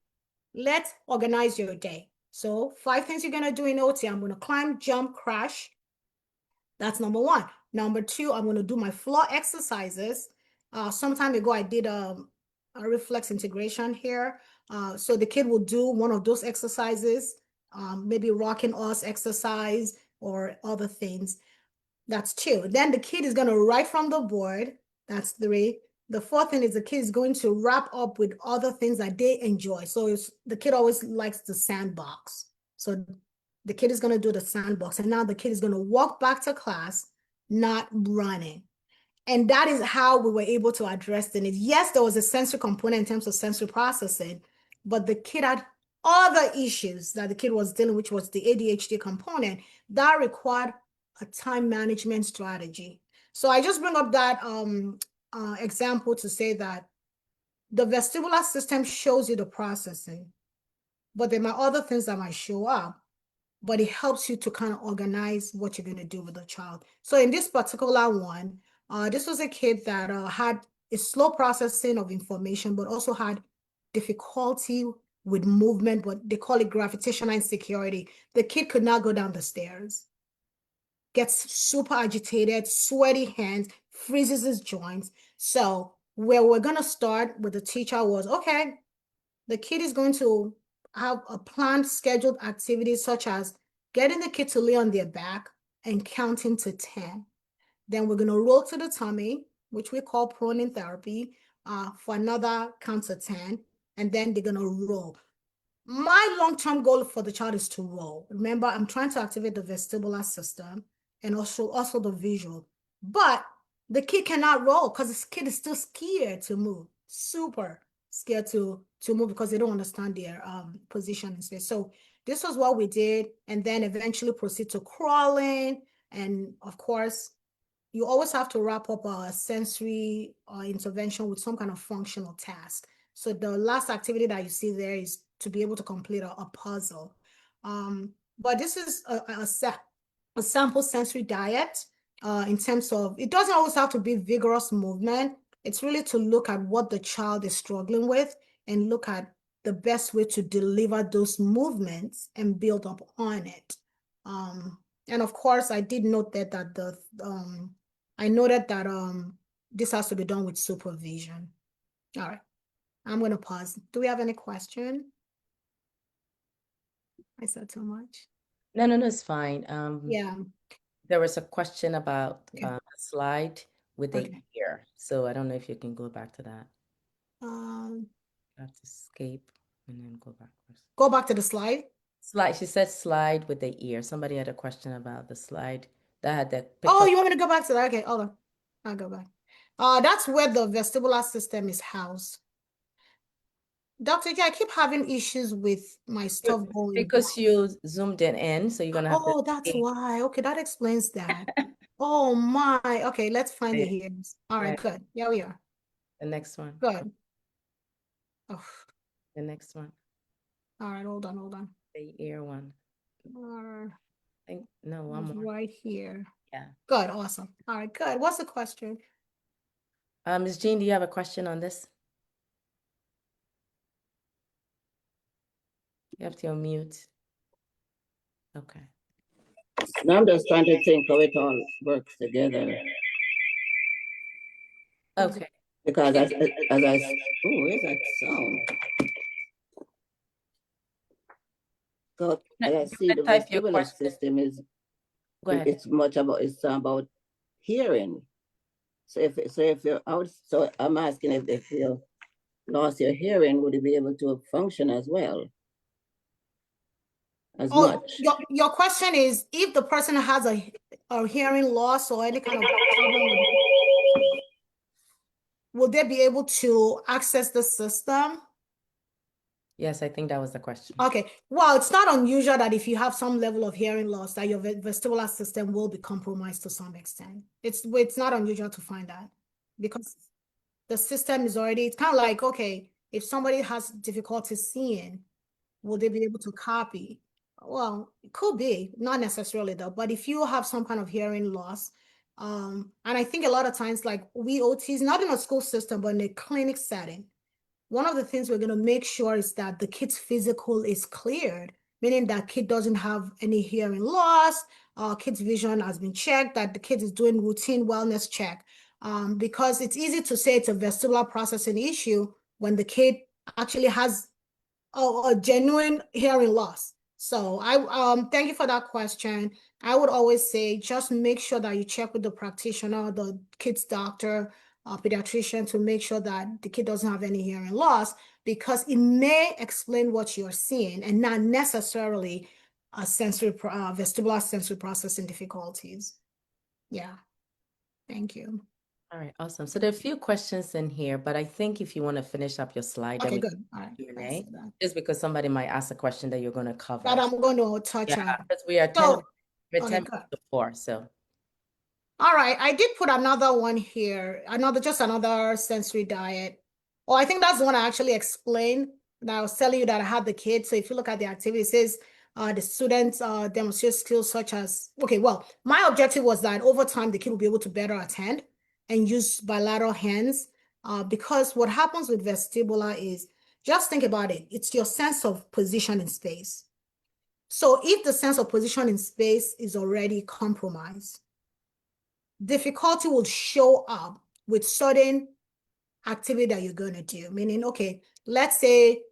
Speaker 2: Let's organize your day. So 5 things you're going to do in OT. I'm going to climb, jump, crash. That's number 1. Number 2, I'm going to do my floor exercises. Some time ago, I did a reflex integration here. So the kid will do one of those exercises, maybe rocking horse exercise or other things. That's 2. Then the kid is going to write from the board. That's 3. The 4th thing is the kid is going to wrap up with other things that they enjoy. So the kid always likes the sandbox. So the kid is going to do the sandbox. And now the kid is going to walk back to class, not running. And that is how we were able to address the need. Yes, there was a sensory component in terms of sensory processing, but the kid had other issues that the kid was dealing with, which was the ADHD component that required a time management strategy. So I just bring up that example to say that the vestibular system shows you the processing, but there are other things that might show up, but it helps you to kind of organize what you're going to do with the child. So in this particular one, this was a kid that had a slow processing of information, but also had difficulty with movement, but they call it gravitational insecurity. The kid could not go down the stairs, gets super agitated, sweaty hands, freezes his joints. So where we're going to start with the teacher was, okay, the kid is going to have a planned scheduled activity such as getting the kid to lay on their back and counting to 10. Then we're going to roll to the tummy, which we call proning therapy, for another count to 10. And then they're going to roll. My long-term goal for the child is to roll. Remember, I'm trying to activate the vestibular system and also the visual. But the kid cannot roll because the kid is still scared to move. Super scared to move because they don't understand their position and space. So this was what we did, and then eventually proceed to crawling. And of course, you always have to wrap up a sensory intervention with some kind of functional task. So the last activity that you see there is to be able to complete a puzzle. But this is a sample sensory diet in terms of, it doesn't always have to be vigorous movement. It's really to look at what the child is struggling with and look at the best way to deliver those movements and build up on it. And of course, I did note that I noted that this has to be done with supervision. All right, I'm going to pause. Do we have any question? I said too much.
Speaker 1: No, it's fine.
Speaker 2: Yeah.
Speaker 1: There was a question about
Speaker 2: Okay.
Speaker 1: a slide with the
Speaker 2: Okay.
Speaker 1: ear. So I don't know if you can go back to that. I have to escape and then go backwards.
Speaker 2: Go back to the slide.
Speaker 1: Slide. She said slide with the ear. Somebody had a question about the slide that had the
Speaker 2: Oh,
Speaker 1: picture.
Speaker 2: you want me to go back to that? Okay, hold on. I'll go back. That's where the vestibular system is housed. Dr. J, I keep having issues with my stuff going.
Speaker 1: Because you zoomed it in, so you're gonna have to.
Speaker 2: Oh, that's why. Okay, that explains that. Oh my. Okay, let's find it here. All right, good. Yeah, we are.
Speaker 1: The next one.
Speaker 2: Good. Oh,
Speaker 1: The next one.
Speaker 2: all right, hold on.
Speaker 1: The ear one. I think no, one more.
Speaker 2: Right here.
Speaker 1: Yeah.
Speaker 2: Good, awesome. All right, good. What's the question?
Speaker 1: Ms. Jean, do you have a question on this? You have to unmute. Okay.
Speaker 3: Now I'm just trying to think how it all works together.
Speaker 1: Okay.
Speaker 3: Because as I, oh, where's that sound? So as I see the vestibular system is,
Speaker 1: Go ahead.
Speaker 3: it's about hearing. So if you're out, so I'm asking if you lost your hearing, would you be able to function as well? As much?
Speaker 2: Your question is if the person has a hearing loss or any kind of problem, will they be able to access the system?
Speaker 1: Yes, I think that was the question.
Speaker 2: Okay. Well, it's not unusual that if you have some level of hearing loss, that your vestibular system will be compromised to some extent. It's not unusual to find that because the system is already, it's kind of like, okay, if somebody has difficulty seeing, will they be able to copy? Well, it could be, not necessarily though, but if you have some kind of hearing loss, and I think a lot of times, like we OTs, not in a school system, but in a clinic setting, one of the things we're going to make sure is that the kid's physical is cleared, meaning that kid doesn't have any hearing loss, kid's vision has been checked, that the kid is doing routine wellness check. Because it's easy to say it's a vestibular processing issue when the kid actually has a genuine hearing loss. So I thank you for that question. I would always say just make sure that you check with the practitioner, the kid's doctor, pediatrician, to make sure that the kid doesn't have any hearing loss, because it may explain what you're seeing and not necessarily vestibular sensory processing difficulties. Yeah, thank you.
Speaker 1: All right, awesome. So there are a few questions in here, but I think if you want to finish up your slide, then
Speaker 2: Okay,
Speaker 1: we
Speaker 2: good. All right. Thanks
Speaker 1: Q&A,
Speaker 2: for that.
Speaker 1: just because somebody might ask a question that you're going to cover.
Speaker 2: That I'm going to touch
Speaker 1: Yeah,
Speaker 2: on.
Speaker 1: because we are 10,
Speaker 2: So,
Speaker 1: we're
Speaker 2: okay,
Speaker 1: 10
Speaker 2: good.
Speaker 1: minutes to 4, so.
Speaker 2: All right, I did put another one here, just another sensory diet. Well, I think that's the one I actually explained that I was telling you that I had the kids. So if you look at the activity, it says the students demonstrate skills such as, okay, well, my objective was that over time the kid will be able to better attend and use bilateral hands, because what happens with vestibular is, just think about it, it's your sense of position in space. So if the sense of position in space is already compromised, difficulty will show up with certain activity that you're going to do. Meaning, okay, let's say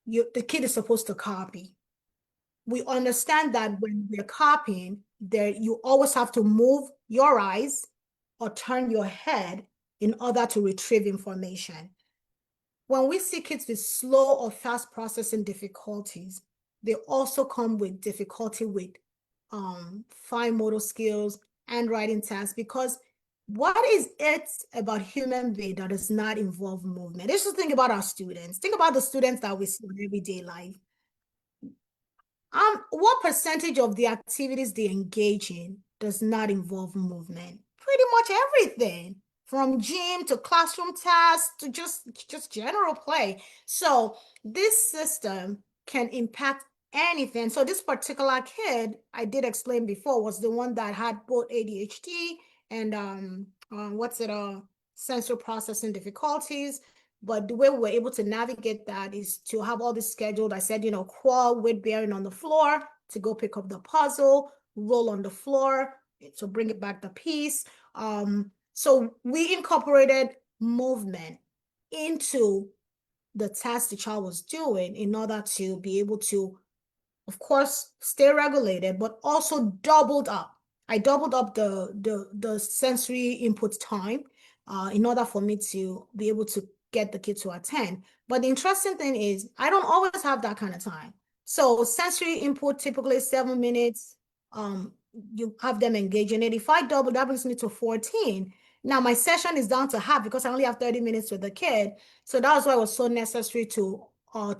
Speaker 2: the kid is supposed to copy. We understand that when we're copying, you always have to move your eyes or turn your head in order to retrieve information. When we see kids with slow or fast processing difficulties, they also come with difficulty with fine motor skills and writing tasks, because what is it about human being that does not involve movement? Let's just think about our students. Think about the students that we see in everyday life. What percentage of the activities they engage in does not involve movement? Pretty much everything, from gym to classroom tasks to just general play. So this system can impact anything. So this particular kid, I did explain before, was the one that had both ADHD and sensory processing difficulties. But the way we were able to navigate that is to have all this scheduled. I said, crawl, weight bearing on the floor to go pick up the puzzle, roll on the floor to bring it back the piece. So we incorporated movement into the task the child was doing in order to be able to, of course, stay regulated, but also doubled up. I doubled up the sensory input time in order for me to be able to get the kid to attend. But the interesting thing is, I don't always have that kind of time. So sensory input typically 7 minutes. You have them engage in it. If I double, that brings me to 14. Now my session is down to half because I only have 30 minutes with the kid. So that's why it was so necessary to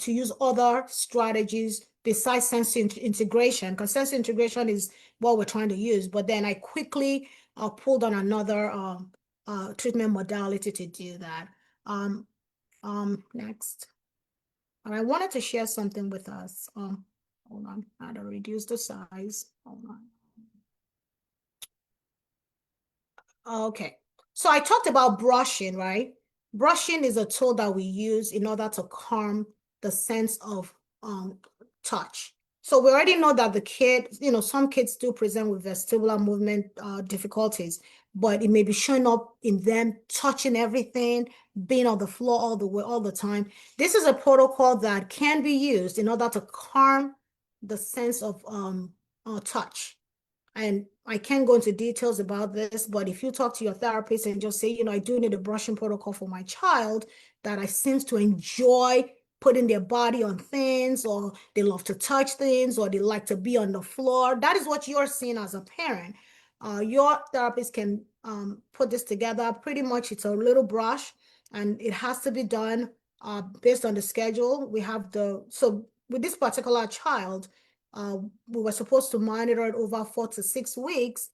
Speaker 2: use other strategies besides sensory integration, because sensory integration is what we're trying to use. But then I quickly pulled on another treatment modality to do that. Next. And I wanted to share something with us. Hold on, I had to reduce the size. Hold on. Okay, so I talked about brushing, right? Brushing is a tool that we use in order to calm the sense of touch. So we already know that the kid, some kids do present with vestibular movement difficulties, but it may be showing up in them touching everything, being on the floor all the time. This is a protocol that can be used in order to calm the sense of touch. And I can't go into details about this, but if you talk to your therapist and just say, I do need a brushing protocol for my child, that I seems to enjoy putting their body on things, or they love to touch things, or they like to be on the floor, that is what you're seeing as a parent. Your therapist can put this together. Pretty much it's a little brush, and it has to be done based on the schedule. So with this particular child, we were supposed to monitor it over 4 to 6 weeks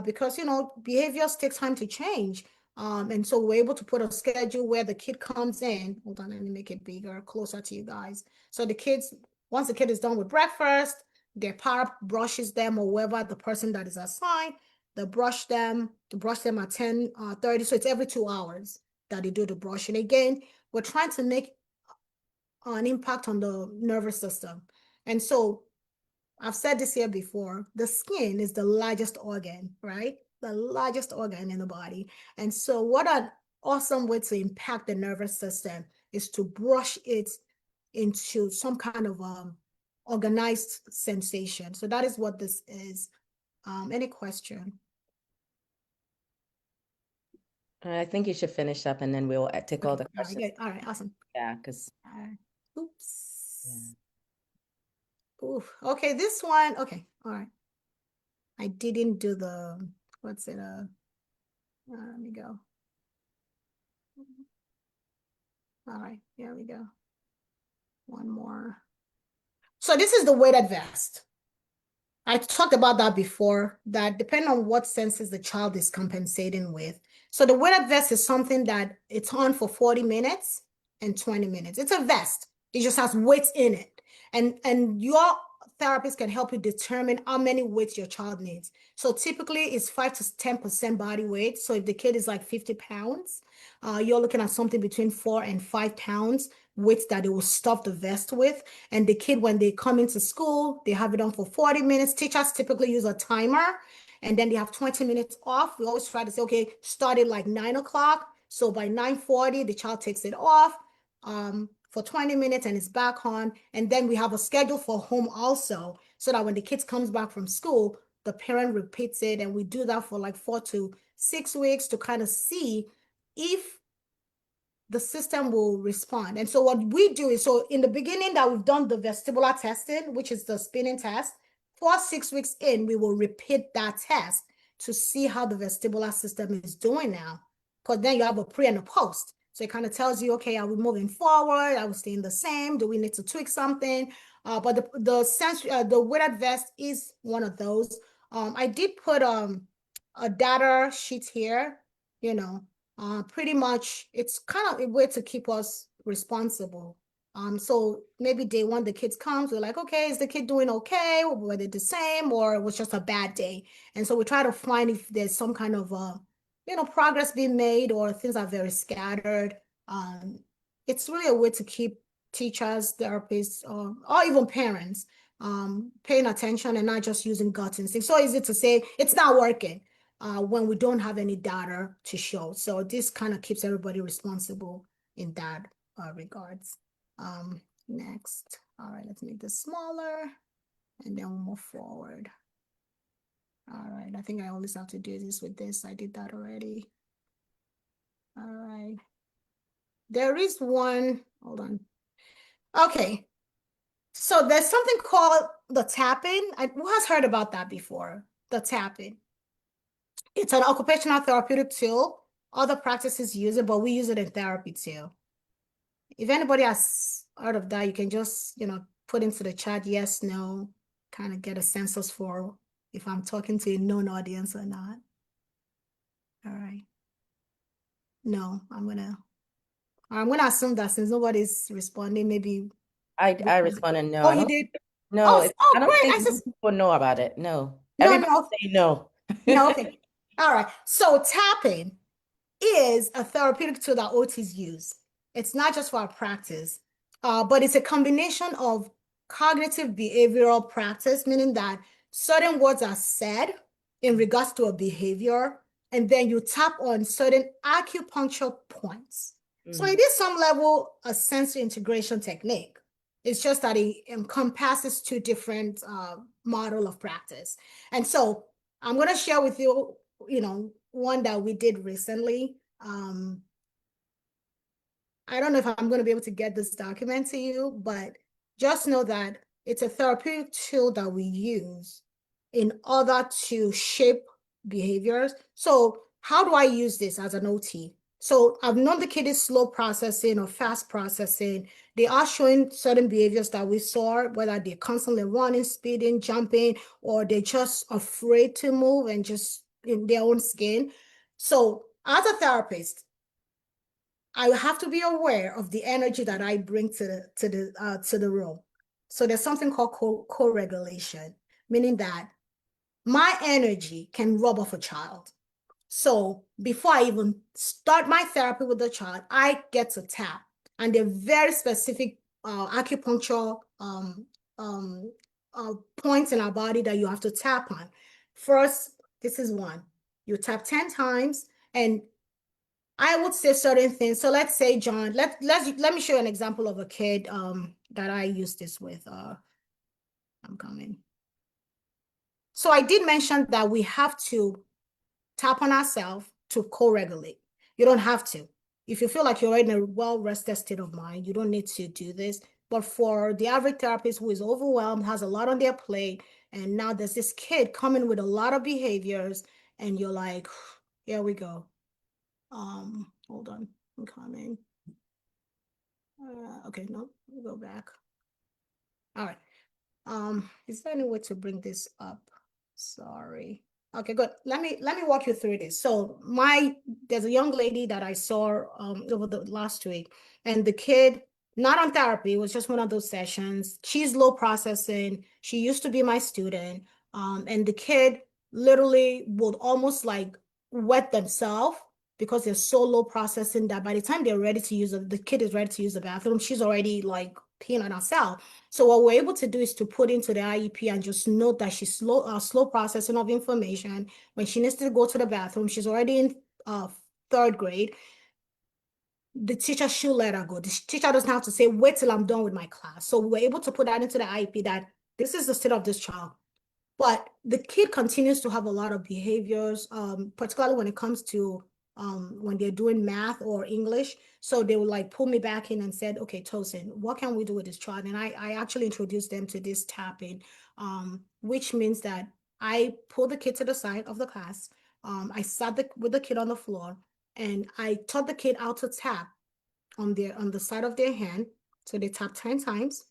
Speaker 2: because, behaviors take time to change. And so we're able to put a schedule where the kid comes in. Hold on, let me make it bigger, closer to you guys. So once the kid is done with breakfast, their para brushes them, or whoever the person that is assigned, they brush them at 10:30. So it's every 2 hours that they do the brushing. Again, we're trying to make an impact on the nervous system. And so I've said this here before, the skin is the largest organ, right? The largest organ in the body. And so what an awesome way to impact the nervous system is to brush it into some kind of organized sensation. So that is what this is. Any question?
Speaker 1: I think you should finish up and then we'll take all the
Speaker 2: Okay,
Speaker 1: questions.
Speaker 2: good. All right, awesome.
Speaker 1: Yeah, because
Speaker 2: Oops. Oof. Okay, this one. Okay, all right. I didn't do the, what's it? Let me go. All right, here we go. One more. So this is the weighted vest. I talked about that before, that depending on what senses the child is compensating with. So the weighted vest is something that it's on for 40 minutes and 20 minutes. It's a vest. It just has weights in it. And your therapist can help you determine how many weights your child needs. So typically it's 5 to 10% body weight. So if the kid is like 50 pounds, you're looking at something between 4 and 5 pounds weights that they will stuff the vest with. And the kid, when they come into school, they have it on for 40 minutes. Teachers typically use a timer, and then they have 20 minutes off. We always try to say, okay, start at like 9 o'clock. So by 9:40, the child takes it off for 20 minutes and it's back on. And then we have a schedule for home also, so that when the kids comes back from school, the parent repeats it. And we do that for like 4 to 6 weeks to kind of see if the system will respond. And so what we do is, so in the beginning that we've done the vestibular testing, which is the spinning test, 6 weeks in, we will repeat that test to see how the vestibular system is doing now. Because then you have a pre and a post. So it kind of tells you, okay, are we moving forward? Are we staying the same? Do we need to tweak something? But the weighted vest is one of those. I did put a data sheet here, you know, pretty much it's kind of a way to keep us responsible. So maybe day one, the kids comes, we're like, okay, is the kid doing okay? Were they the same, or it was just a bad day? And so we try to find if there's some kind of, progress being made, or things are very scattered. It's really a way to keep teachers, therapists, or even parents paying attention and not just using gut instinct. So easy to say it's not working when we don't have any data to show. So this kind of keeps everybody responsible in that regards. Next. All right, let's make this smaller and then we'll move forward. All right, I think I always have to do this with this. I did that already. All right. There is one, hold on. Okay, so there's something called the tapping. Who has heard about that before? The tapping. It's an occupational therapeutic tool. Other practices use it, but we use it in therapy too. If anybody has heard of that, you can just, put into the chat, yes, no, kind of get a census for if I'm talking to a known audience or not. All right. No, I'm gonna assume that since nobody's responding, maybe.
Speaker 1: I responded no.
Speaker 2: Oh,
Speaker 1: I
Speaker 2: you
Speaker 1: don't,
Speaker 2: did?
Speaker 1: no, I don't
Speaker 2: Great.
Speaker 1: think people know about it. No.
Speaker 2: No,
Speaker 1: Everybody
Speaker 2: no.
Speaker 1: say no.
Speaker 2: No, okay. All right. So tapping is a therapeutic tool that OTs use. It's not just for our practice, but it's a combination of cognitive behavioral practice, meaning that certain words are said in regards to a behavior, and then you tap on certain acupuncture points. So it is some level a sensory integration technique. It's just that it encompasses two different model of practice. And so I'm going to share with you, one that we did recently. I don't know if I'm going to be able to get this document to you, but just know that it's a therapeutic tool that we use in order to shape behaviors. So how do I use this as an OT? So I've known the kid is slow processing or fast processing. They are showing certain behaviors that we saw, whether they're constantly running, speeding, jumping, or they're just afraid to move and just in their own skin. So as a therapist, I have to be aware of the energy that I bring to the room. So there's something called co-regulation, meaning that my energy can rub off a child. So before I even start my therapy with the child, I get to tap. And there are very specific acupuncture points in our body that you have to tap on. First, this is one. You tap 10 times, and I would say certain things. So let's say, John, let me show you an example of a kid that I use this with. I'm coming. So I did mention that we have to tap on ourselves to co-regulate. You don't have to. If you feel like you're in a well-rested state of mind, you don't need to do this. But for the average therapist who is overwhelmed, has a lot on their plate, and now there's this kid coming with a lot of behaviors, and you're like, here we go. Hold on, I'm coming. Okay, no, we'll go back. All right. Is there any way to bring this up? Sorry. Okay, good. Let me walk you through this. So there's a young lady that I saw over the last week, and the kid, not on therapy, it was just one of those sessions. She's low processing. She used to be my student. And the kid literally would almost like wet themselves because they're so low processing that by the time they're ready to use it, the kid is ready to use the bathroom, she's already like peeing on herself. So what we're able to do is to put into the IEP and just note that she's slow processing of information. When she needs to go to the bathroom, she's already in third grade. The teacher should let her go. The teacher doesn't have to say, wait till I'm done with my class. So we're able to put that into the IEP that this is the state of this child. But the kid continues to have a lot of behaviors, particularly when it comes to when they're doing math or English. So they would like pull me back in and said, okay, Tosin, what can we do with this child? And I actually introduced them to this tapping, which means that I pulled the kid to the side of the class. I sat with the kid on the floor, and I taught the kid how to tap on the side of their hand. So they tap 10 times,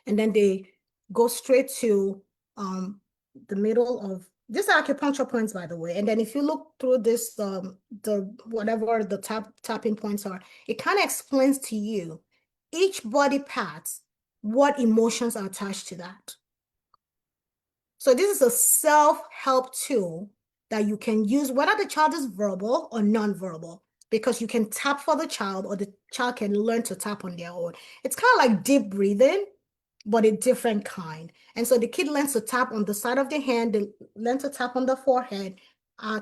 Speaker 2: and then they go straight to the middle of these are acupuncture points, by the way. And then if you look through this, the whatever the tapping points are, it kind of explains to you each body part, what emotions are attached to that. So this is a self-help tool that you can use whether the child is verbal or non-verbal, because you can tap for the child or the child can learn to tap on their own. It's kind of like deep breathing, but a different kind. And so the kid learns to tap on the side of the hand, they learn to tap on the forehead,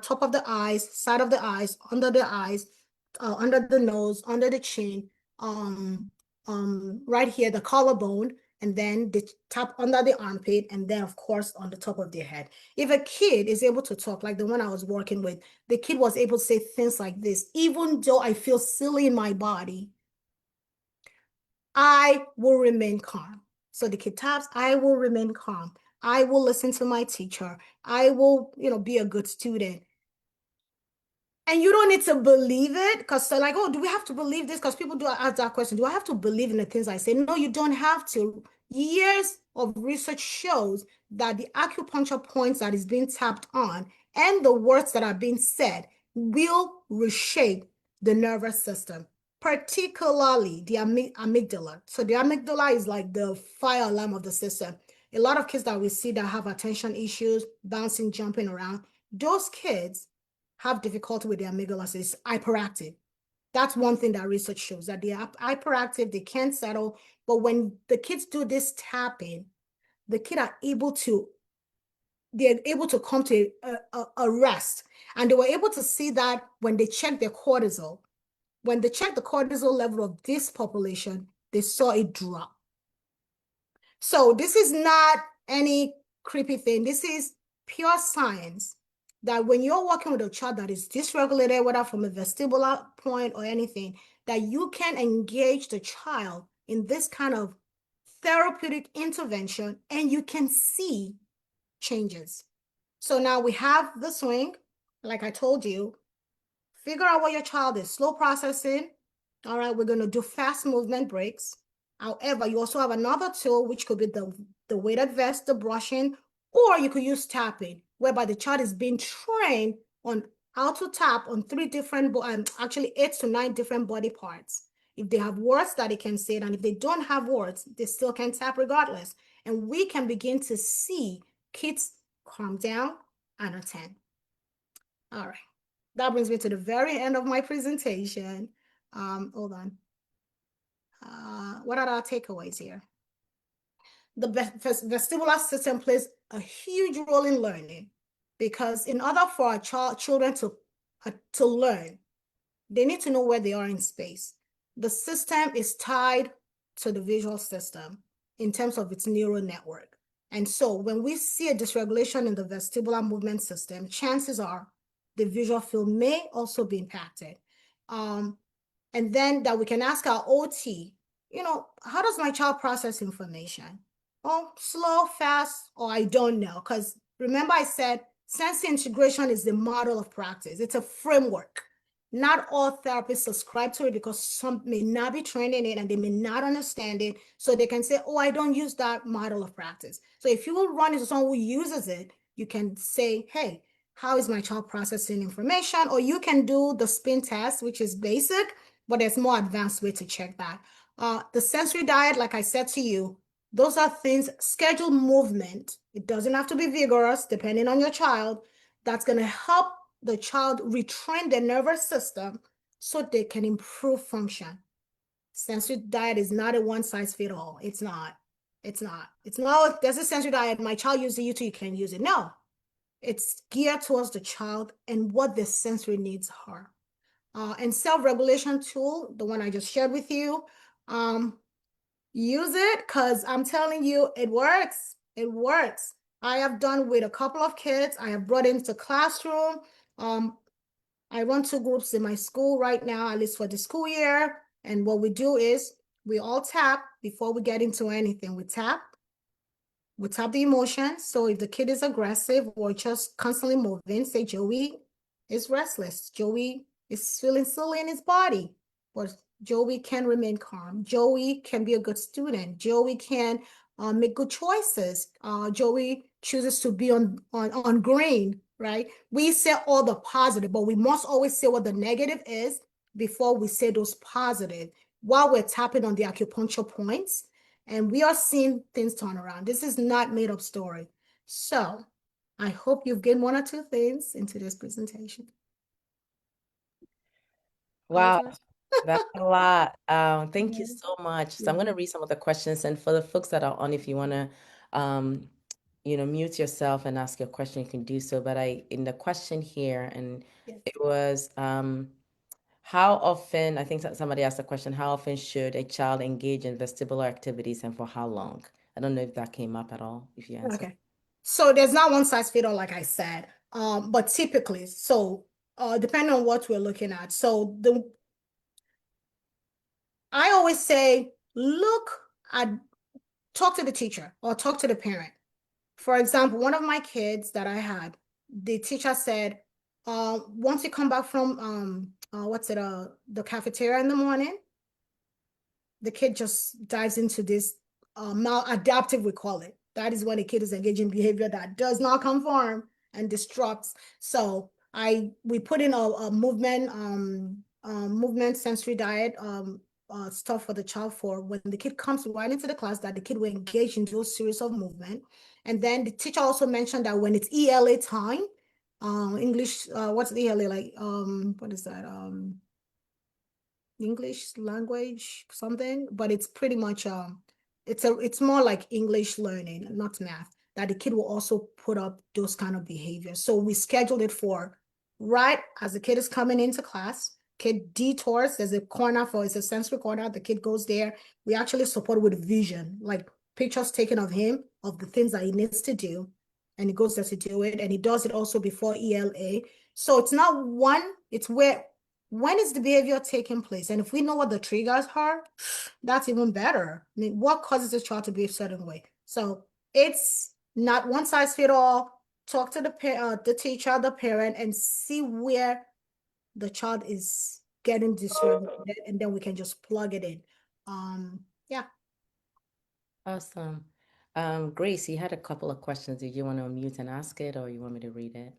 Speaker 2: top of the eyes, side of the eyes, under the nose, under the chin, right here, the collarbone, and then they tap under the armpit, and then of course on the top of their head. If a kid is able to talk, like the one I was working with, the kid was able to say things like this: even though I feel silly in my body, I will remain calm. So the kid taps, I will remain calm. I will listen to my teacher. I will, be a good student. And you don't need to believe it, because they're like, oh, do we have to believe this? Because people do ask that question. Do I have to believe in the things I say? No, you don't have to. Years of research shows that the acupuncture points that is being tapped on and the words that are being said will reshape the nervous system, particularly the amygdala. So the amygdala is like the fire alarm of the system. A lot of kids that we see that have attention issues, bouncing, jumping around, those kids have difficulty with their amygdala, so it's hyperactive. That's one thing that research shows, that they are hyperactive, they can't settle. But when the kids do this tapping, the kids are able to, they're able to come to a rest. And they were able to see that when they checked their cortisol, when they checked the cortisol level of this population, they saw it drop. So this is not any creepy thing. This is pure science, that when you're working with a child that is dysregulated, whether from a vestibular point or anything, that you can engage the child in this kind of therapeutic intervention and you can see changes. So now we have the swing, like I told you. Figure out what your child is slow processing. All right, we're going to do fast movement breaks. However, you also have another tool, which could be the weighted vest, the brushing, or you could use tapping, whereby the child is being trained on how to tap on 3 different, actually 8 to 9 different body parts. If they have words that they can say it, and if they don't have words, they still can tap regardless. And we can begin to see kids calm down and attend. All right. That brings me to the very end of my presentation. Hold on. What are our takeaways here? The vestibular system plays a huge role in learning, because in order for our children to learn, they need to know where they are in space. The system is tied to the visual system in terms of its neural network. And so when we see a dysregulation in the vestibular movement system, chances are the visual field may also be impacted. And then that we can ask our OT, how does my child process information? Oh, slow, fast, or I don't know. Because remember I said sensory integration is the model of practice. It's a framework. Not all therapists subscribe to it, because some may not be trained in it and they may not understand it. So they can say, oh, I don't use that model of practice. So if you will run into someone who uses it, you can say, hey, how is my child processing information? Or you can do the spin test, which is basic, but there's more advanced way to check that. The sensory diet, like I said to you, those are things, scheduled movement. It doesn't have to be vigorous, depending on your child. That's going to help the child retrain their nervous system so they can improve function. Sensory diet is not a one size fit all. It's not. There's a sensory diet. My child uses it, you can use it. No, it's geared towards the child and what the sensory needs are. And self-regulation tool, the one I just shared with you, use it, because I'm telling you, it works. It works. I have done with a couple of kids. I have brought into classroom. I run 2 groups in my school right now, at least for the school year. And what we do is we all tap before we get into anything. We tap the emotion. So if the kid is aggressive or just constantly moving, say Joey is restless. Joey is feeling silly in his body, but Joey can remain calm. Joey can be a good student. Joey can make good choices. Joey chooses to be on green, right? We say all the positive, but we must always say what the negative is before we say those positive, while we're tapping on the acupuncture points. And we are seeing things turn around. This is not made up story. So I hope you've gained 1 or 2 things into this presentation.
Speaker 1: Wow, that's a lot. Thank you
Speaker 2: Yeah.
Speaker 1: so much. So I'm going to read some of the questions, and for the folks that are on, if you want to, mute yourself and ask your question, you can do so. But in the question here, and
Speaker 2: Yes.
Speaker 1: it was, how often, I think somebody asked the question, how often should a child engage in vestibular activities and for how long? I don't know if that came up at all, if you answered.
Speaker 2: Okay. So there's not one size fit all, like I said. But typically, so depending on what we're looking at. So I always say, talk to the teacher or talk to the parent. For example, one of my kids that I had, the teacher said, once you come back from the cafeteria in the morning, the kid just dives into this maladaptive, we call it. That is when a kid is engaging behavior that does not conform and disrupts. So we put in a movement sensory diet stuff for the child, for when the kid comes right into the class, that the kid will engage in those series of movement. And then the teacher also mentioned that when it's ELA time, English, what's ELA like? What is that? English language something, but it's pretty much it's more like English learning, not math, that the kid will also put up those kind of behaviors. So we scheduled it for right as the kid is coming into class. Kid detours, there's a corner it's a sensory corner, the kid goes there. We actually support with vision, like pictures taken of him, of the things that he needs to do, and he goes there to do it, and he does it also before ELA. So it's not one, it's when is the behavior taking place? And if we know what the triggers are, that's even better. I mean, what causes this child to behave a certain way? So it's not one size fit all. Talk to the teacher, the parent, and see where the child is getting dysregulated, and then we can just plug it in. Yeah.
Speaker 1: Awesome. Grace, you had a couple of questions. Did you want to unmute and ask it, or you want me to read it?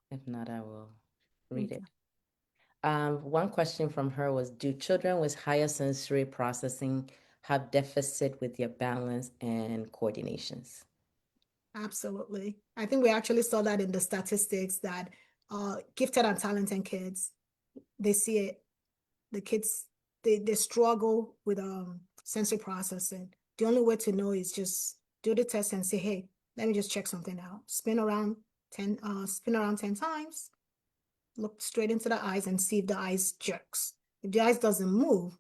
Speaker 1: If not, I will read it. One question from her was, do children with higher sensory processing have deficit with their balance and coordinations?
Speaker 2: Absolutely. I think we actually saw that in the statistics that gifted and talented kids, they see it. The kids, they struggle with sensory processing. The only way to know is just do the test and say, hey, let me just check something out. Spin around 10 times, look straight into the eyes and see if the eyes jerks. If the eyes doesn't move,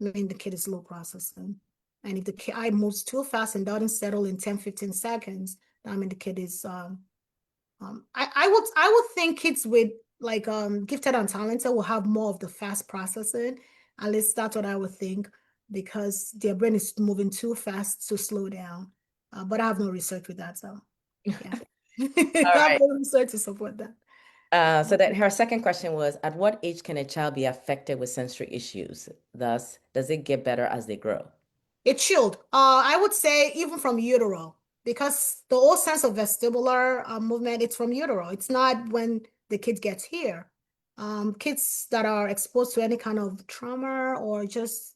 Speaker 2: I mean the kid is low processing. And if the eye moves too fast and doesn't settle in 10, 15 seconds, I mean the kid is I would think kids with like gifted and talented will have more of the fast processing. At least that's what I would think, because their brain is moving too fast to slow down. But I have no research with that, so yeah. I
Speaker 1: All
Speaker 2: have
Speaker 1: right.
Speaker 2: no research to support that.
Speaker 1: So then her second question was, at what age can a child be affected with sensory issues? Thus, does it get better as they grow?
Speaker 2: It's chilled. I would say even from utero, because the whole sense of vestibular movement, it's from utero. It's not when the kid gets here. Kids that are exposed to any kind of trauma or just,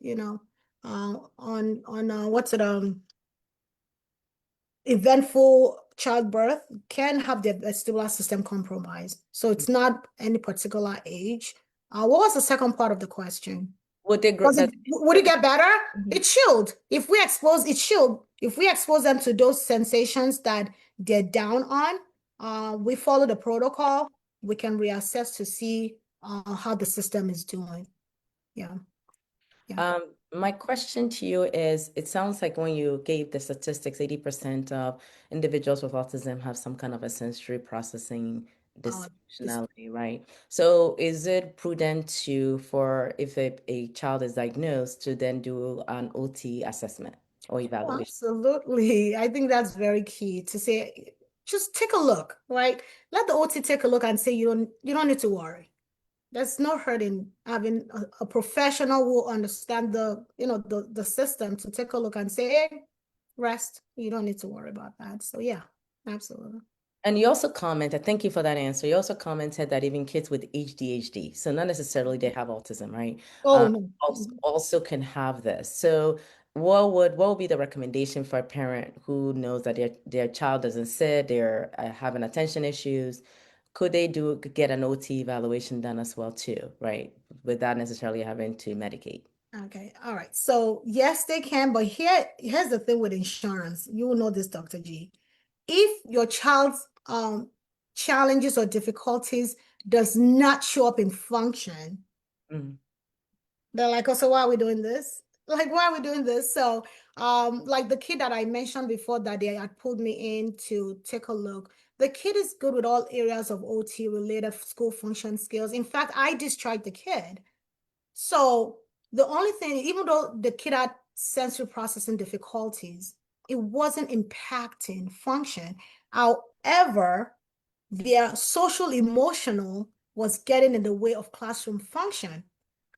Speaker 2: on what's it, eventful childbirth can have their vestibular system compromised. So it's not any particular age. What was the second part of the question?
Speaker 1: Would they grow?
Speaker 2: Would it get better?
Speaker 1: Mhm.
Speaker 2: It's chilled. If we expose it's chilled. If we expose them to those sensations that they're down on, we follow the protocol, we can reassess to see how the system is doing. Yeah. Yeah.
Speaker 1: My question to you is, it sounds like when you gave the statistics, 80% of individuals with autism have some kind of a sensory processing
Speaker 2: Uh, this,
Speaker 1: dysfunctionality, right? So is it prudent for if a child is diagnosed to then do an OT assessment or evaluation?
Speaker 2: Absolutely. I think that's very key to say, just take a look, right? Let the OT take a look and say you don't need to worry. There's no hurt in having a professional who understand the system to take a look and say, hey, rest. You don't need to worry about that. So yeah, absolutely.
Speaker 1: And you also commented, thank you for that answer. You also commented that even kids with ADHD, so not necessarily they have autism, right?
Speaker 2: Oh no.
Speaker 1: Also can have this. So what would be the recommendation for a parent who knows that their child doesn't sit, they're having attention issues? Could they get an OT evaluation done as well too, right? Without necessarily having to medicate.
Speaker 2: Okay, all right. So yes, they can, but here's the thing with insurance. You will know this, Dr. G. If your child's challenges or difficulties does not show up in function,
Speaker 1: Mm.
Speaker 2: they're like, oh, so why are we doing this? Like, why are we doing this? So, like the kid that I mentioned before that they had pulled me in to take a look. The kid is good with all areas of OT related school function skills. In fact, I discharged the kid. So the only thing, even though the kid had sensory processing difficulties, it wasn't impacting function. However, their social emotional was getting in the way of classroom function.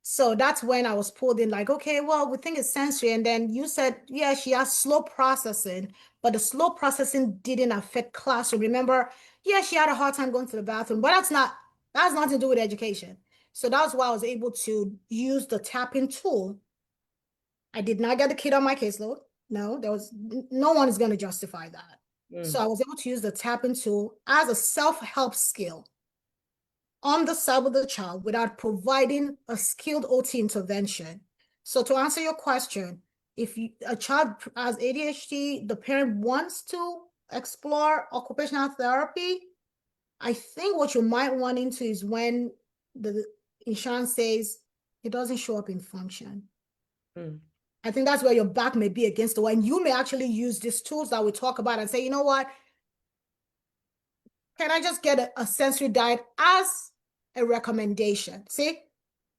Speaker 2: So that's when I was pulled in, like, okay, well, we think it's sensory. And then you said, yeah, she has slow processing, but the slow processing didn't affect classroom. Remember, yeah, she had a hard time going to the bathroom, but that's nothing to do with education. So that's why I was able to use the tapping tool. I did not get the kid on my caseload. No, no one is going to justify that. So
Speaker 1: Mm.
Speaker 2: I was able to use the tapping tool as a self-help skill on the side of the child without providing a skilled OT intervention. So to answer your question, if a child has ADHD, the parent wants to explore occupational therapy, I think what you might run into is when the insurance says it doesn't show up in function.
Speaker 1: Mm.
Speaker 2: I think that's where your back may be against the wall. And you may actually use these tools that we talk about and say, you know what? Can I just get a sensory diet as a recommendation? See,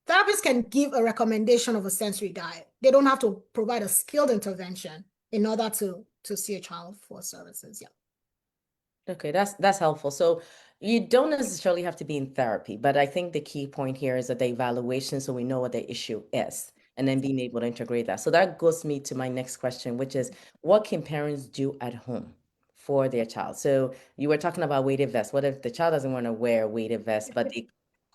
Speaker 2: therapists can give a recommendation of a sensory diet. They don't have to provide a skilled intervention in order to see a child for services. Yeah.
Speaker 1: Okay, that's helpful. So you don't necessarily have to be in therapy, but I think the key point here is that the evaluation, so we know what the issue is, and then being able to integrate that. So that goes me to my next question, which is, what can parents do at home for their child? So you were talking about weighted vests. What if the child doesn't want to wear a weighted vest, but they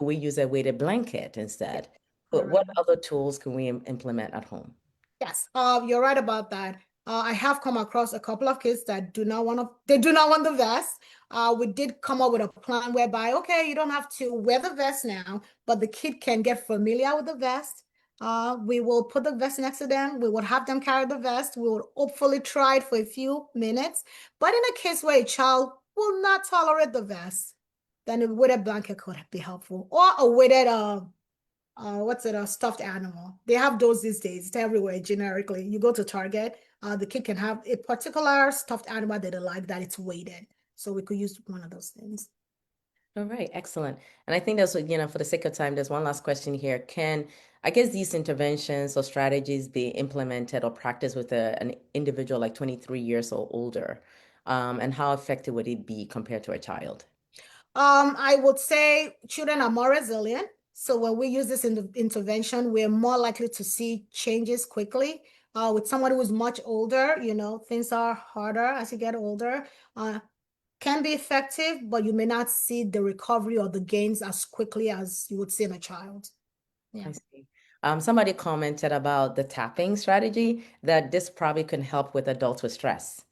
Speaker 1: Could we use a weighted blanket instead?
Speaker 2: You're
Speaker 1: But
Speaker 2: right
Speaker 1: what
Speaker 2: about
Speaker 1: other tools can we implement at home?
Speaker 2: Yes, you're right about that. I have come across a couple of kids that they do not want the vest. We did come up with a plan whereby, okay, you don't have to wear the vest now, but the kid can get familiar with the vest. We will put the vest next to them. We would have them carry the vest. We would hopefully try it for a few minutes. But in a case where a child will not tolerate the vest, then a weighted blanket could be helpful, or a weighted what's it, a stuffed animal. They have those these days. It's everywhere generically. You go to Target, the kid can have a particular stuffed animal that they like that it's weighted. So we could use one of those things.
Speaker 1: All right, excellent. And I think that's what, for the sake of time, there's one last question here. Can, I guess, these interventions or strategies be implemented or practiced with an individual like 23 years or older? And how effective would it be compared to a child?
Speaker 2: I would say children are more resilient. So when we use this in the intervention, we're more likely to see changes quickly. With someone who is much older, things are harder as you get older. Can be effective, but you may not see the recovery or the gains as quickly as you would see in a child. Yeah.
Speaker 1: I see. Somebody commented about the tapping strategy that this probably can help with adults with stress.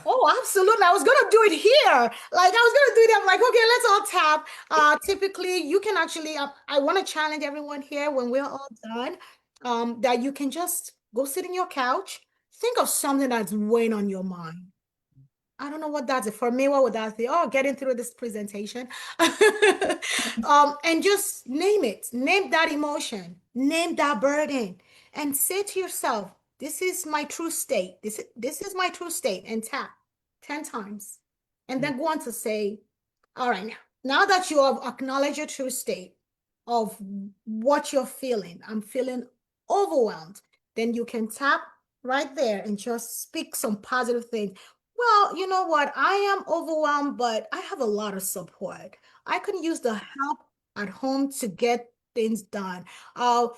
Speaker 2: Oh, absolutely. I was gonna do it here. Like I was gonna do it. I'm like, okay, let's all tap. Typically you can actually, I want to challenge everyone here when we're all done, that you can just go sit in your couch, think of something that's weighing on your mind. I don't know what that's for me. What would that be? Oh, getting through this presentation. And just name it. Name that emotion. Name that burden. And say to yourself, this is my true state. This is my true state. And tap 10 times. And then go on to say, all right, now that you have acknowledged your true state of what you're feeling, I'm feeling overwhelmed, then you can tap right there and just speak some positive things. Well, you know what? I am overwhelmed, but I have a lot of support. I can use the help at home to get things done. Well,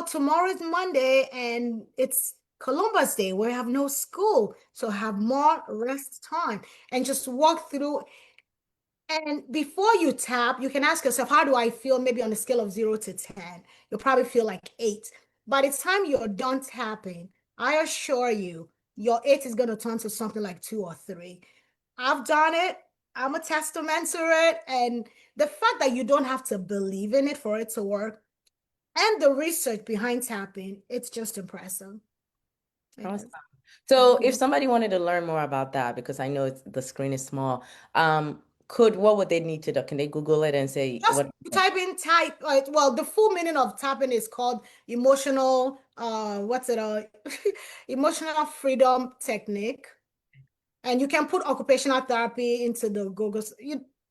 Speaker 2: tomorrow is Monday and it's Columbus Day. We have no school, so have more rest time and just walk through. And before you tap, you can ask yourself, how do I feel? Maybe on a scale of 0 to 10, you'll probably feel like 8. By the time you're done tapping, I assure you, your 8 is going to turn to something like 2 or 3. I've done it. I'm a testament to it. And the fact that you don't have to believe in it for it to work and the research behind tapping, it's just impressive. It
Speaker 1: Awesome.
Speaker 2: is.
Speaker 1: So if somebody wanted to learn more about that, because I know the screen is small, what would they need to do? Can they Google it and say
Speaker 2: Just
Speaker 1: what?
Speaker 2: type, well, the full meaning of tapping is called emotional, emotional freedom technique. And you can put occupational therapy into the Google.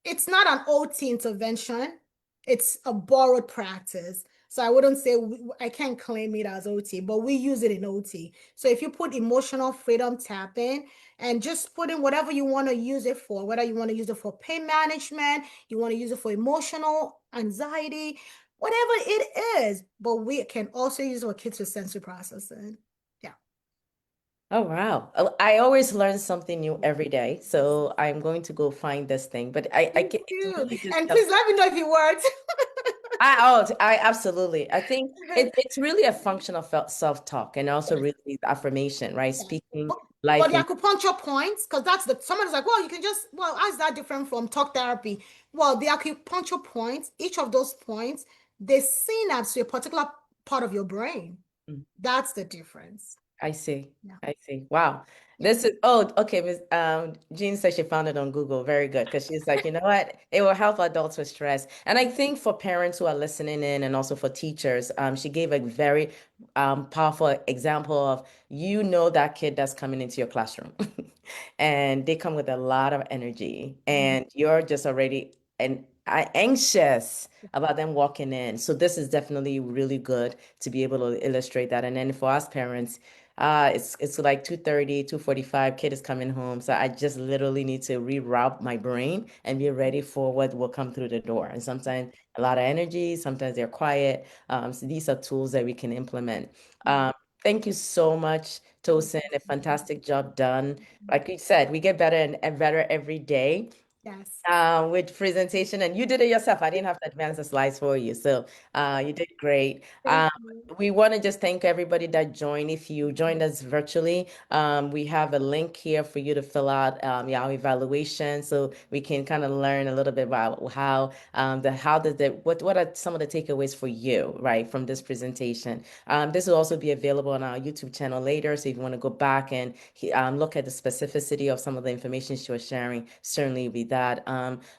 Speaker 2: It's not an OT intervention. It's a borrowed practice. So I wouldn't say I can't claim it as OT, but we use it in OT. So if you put emotional freedom tapping and just put in whatever you want to use it for, whether you want to use it for pain management, you want to use it for emotional anxiety, whatever it is, but we can also use it for kids with sensory processing. Yeah.
Speaker 1: Oh, wow. Oh, I always learn something new every day. So I'm going to go find this thing. But I
Speaker 2: Thank
Speaker 1: can, it's
Speaker 2: you.
Speaker 1: really just
Speaker 2: And
Speaker 1: helped.
Speaker 2: please let me know if it worked.
Speaker 1: I absolutely. I think it's really a function of self-talk and also
Speaker 2: Yes.
Speaker 1: really affirmation, right?
Speaker 2: Yeah.
Speaker 1: Speaking
Speaker 2: But
Speaker 1: life
Speaker 2: the
Speaker 1: in.
Speaker 2: acupuncture points, because that's someone's like, well, you can just, well, how is that different from talk therapy? Well, the acupuncture points, each of those points, they synapse to a particular part of your brain.
Speaker 1: Mm.
Speaker 2: That's the difference.
Speaker 1: I see.
Speaker 2: Yeah.
Speaker 1: I see. Wow.
Speaker 2: Yeah.
Speaker 1: Okay. Miss Jean said she found it on Google. Very good. Because she's like, you know what? It will help adults with stress. And I think for parents who are listening in and also for teachers, she gave a very powerful example of that kid that's coming into your classroom. And they come with a lot of energy. And you're just already anxious about them walking in. So this is definitely really good to be able to illustrate that. And then for us parents, it's like 2:30, 2:45, kid is coming home. So I just literally need to reroute my brain and be ready for what will come through the door. And sometimes a lot of energy, sometimes they're quiet. So these are tools that we can implement. Thank you so much, Tosin. A fantastic job done. Like you said, we get better and better every day.
Speaker 2: Yes.
Speaker 1: With presentation, and you did it yourself. I didn't have to advance the slides for you, so you did great.
Speaker 2: Thank you.
Speaker 1: We want to just thank everybody that joined. If you joined us virtually, we have a link here for you to fill out your evaluation, so we can kind of learn a little bit about what are some of the takeaways for you, right, from this presentation. This will also be available on our YouTube channel later, so if you want to go back and look at the specificity of some of the information she was sharing, certainly be that.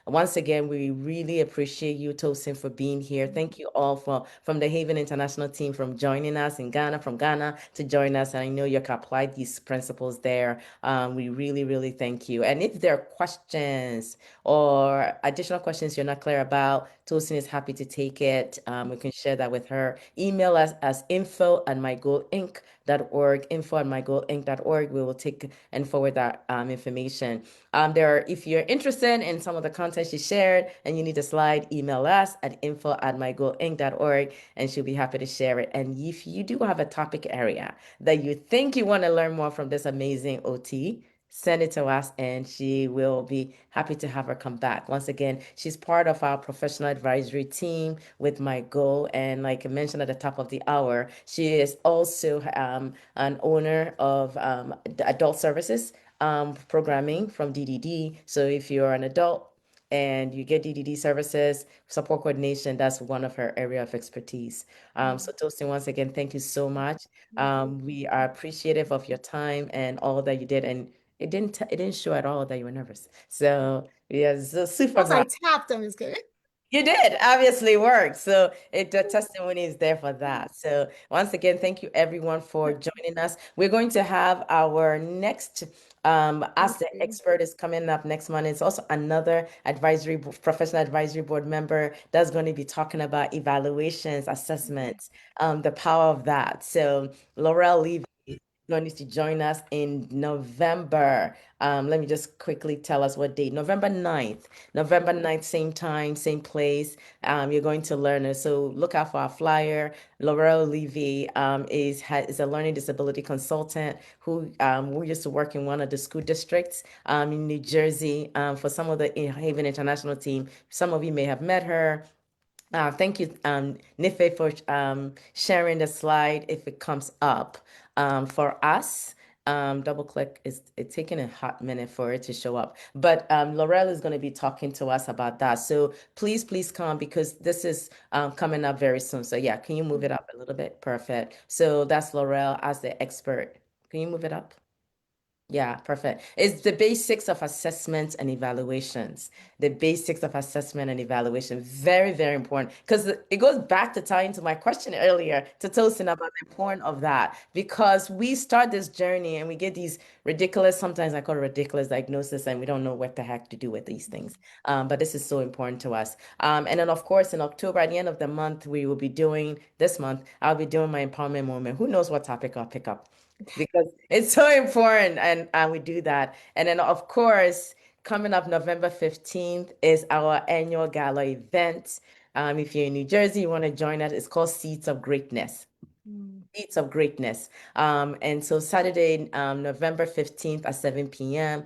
Speaker 1: Once again, we really appreciate you, Tosin, for being here. Thank you all from the Haven International team from joining us in Ghana, from Ghana to join us. And I know you can apply these principles there. We really, really thank you. And if there are questions or additional questions you're not clear about, Tosin is happy to take it. We can share that with her. Email us as info@mygoalinc.org, info@mygoalinc.org. We will take and forward that information. If you're interested in some of the content she shared and you need a slide, email us at info@mygoalinc.org and she'll be happy to share it. And if you do have a topic area that you think you want to learn more from this amazing OT, send it to us and she will be happy to have her come back. Once again, she's part of our professional advisory team with My Goal. And like I mentioned at the top of the hour, she is also an owner of adult services programming from DDD. So if you're an adult and you get DDD services, support coordination, that's one of her area of expertise. So Tosin, once again, thank you so much. We are appreciative of your time and all that you did. And it didn't show at all that you were nervous. So yeah, so super
Speaker 2: Once I
Speaker 1: glad.
Speaker 2: tapped them, it's good.
Speaker 1: You did obviously work. So the testimony is there for that. So once again, thank you everyone for joining us. We're going to have our next Ask the Expert is coming up next month. It's also another professional advisory board member that's going to be talking about evaluations, assessments, the power of that. So Laurel Levy going to join us in November. Let me just quickly tell us what date. November 9th. November 9th, same time, same place. You're going to learn it. So look out for our flyer. Laurel Levy is a learning disability consultant who we used to work in one of the school districts in New Jersey for some of the Haven International team. Some of you may have met her. Thank you, Nife, for sharing the slide if it comes up. For us, double click, it's taking a hot minute for it to show up. But Laurel is going to be talking to us about that. So please come because this is coming up very soon. So yeah, can you move it up a little bit? Perfect. So that's Laurel as the expert. Can you move it up? Yeah, perfect. It's the basics of assessments and evaluations. The basics of assessment and evaluation. Very, very important because it goes back to tie into my question earlier to Tosin about the importance of that. Because we start this journey and we get these ridiculous, sometimes I call it ridiculous diagnosis, and we don't know what the heck to do with these things. But this is so important to us. And then, of course, in October, at the end of the month, we will be doing this month, I'll be doing my empowerment moment. Who knows what topic I'll pick up? Because it's so important and we do that. And then of course, coming up November 15th is our annual gala event. If you're in New Jersey, you want to join us, it's called Seeds of Greatness. Seeds of Greatness. And so Saturday, November 15th at 7 p.m.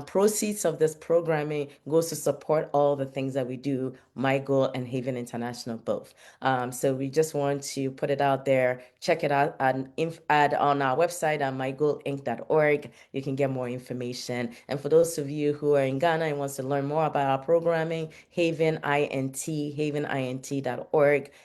Speaker 1: Proceeds of this programming goes to support all the things that we do, My Goal and Haven International both. So we just want to put it out there. Check it out on our website at mygoalinc.org. You can get more information. And for those of you who are in Ghana and wants to learn more about our programming, havenint.org.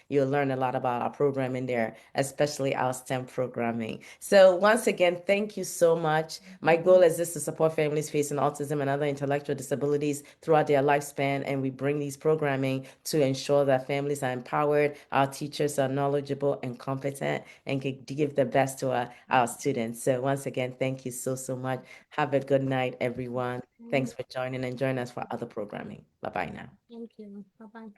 Speaker 1: You'll learn a lot about our programming there, especially our STEM programming. So once again, thank you so much. My goal is this to support families facing autism and other intellectual disabilities throughout their lifespan, and we bring these programming to ensure that families are empowered, our teachers are knowledgeable and competent, and can give the best to our students. So once again, thank you so much. Have a good night, everyone. Thanks for joining and join us for other programming. Bye-bye now.
Speaker 2: Thank you. Bye-bye.
Speaker 1: Bye.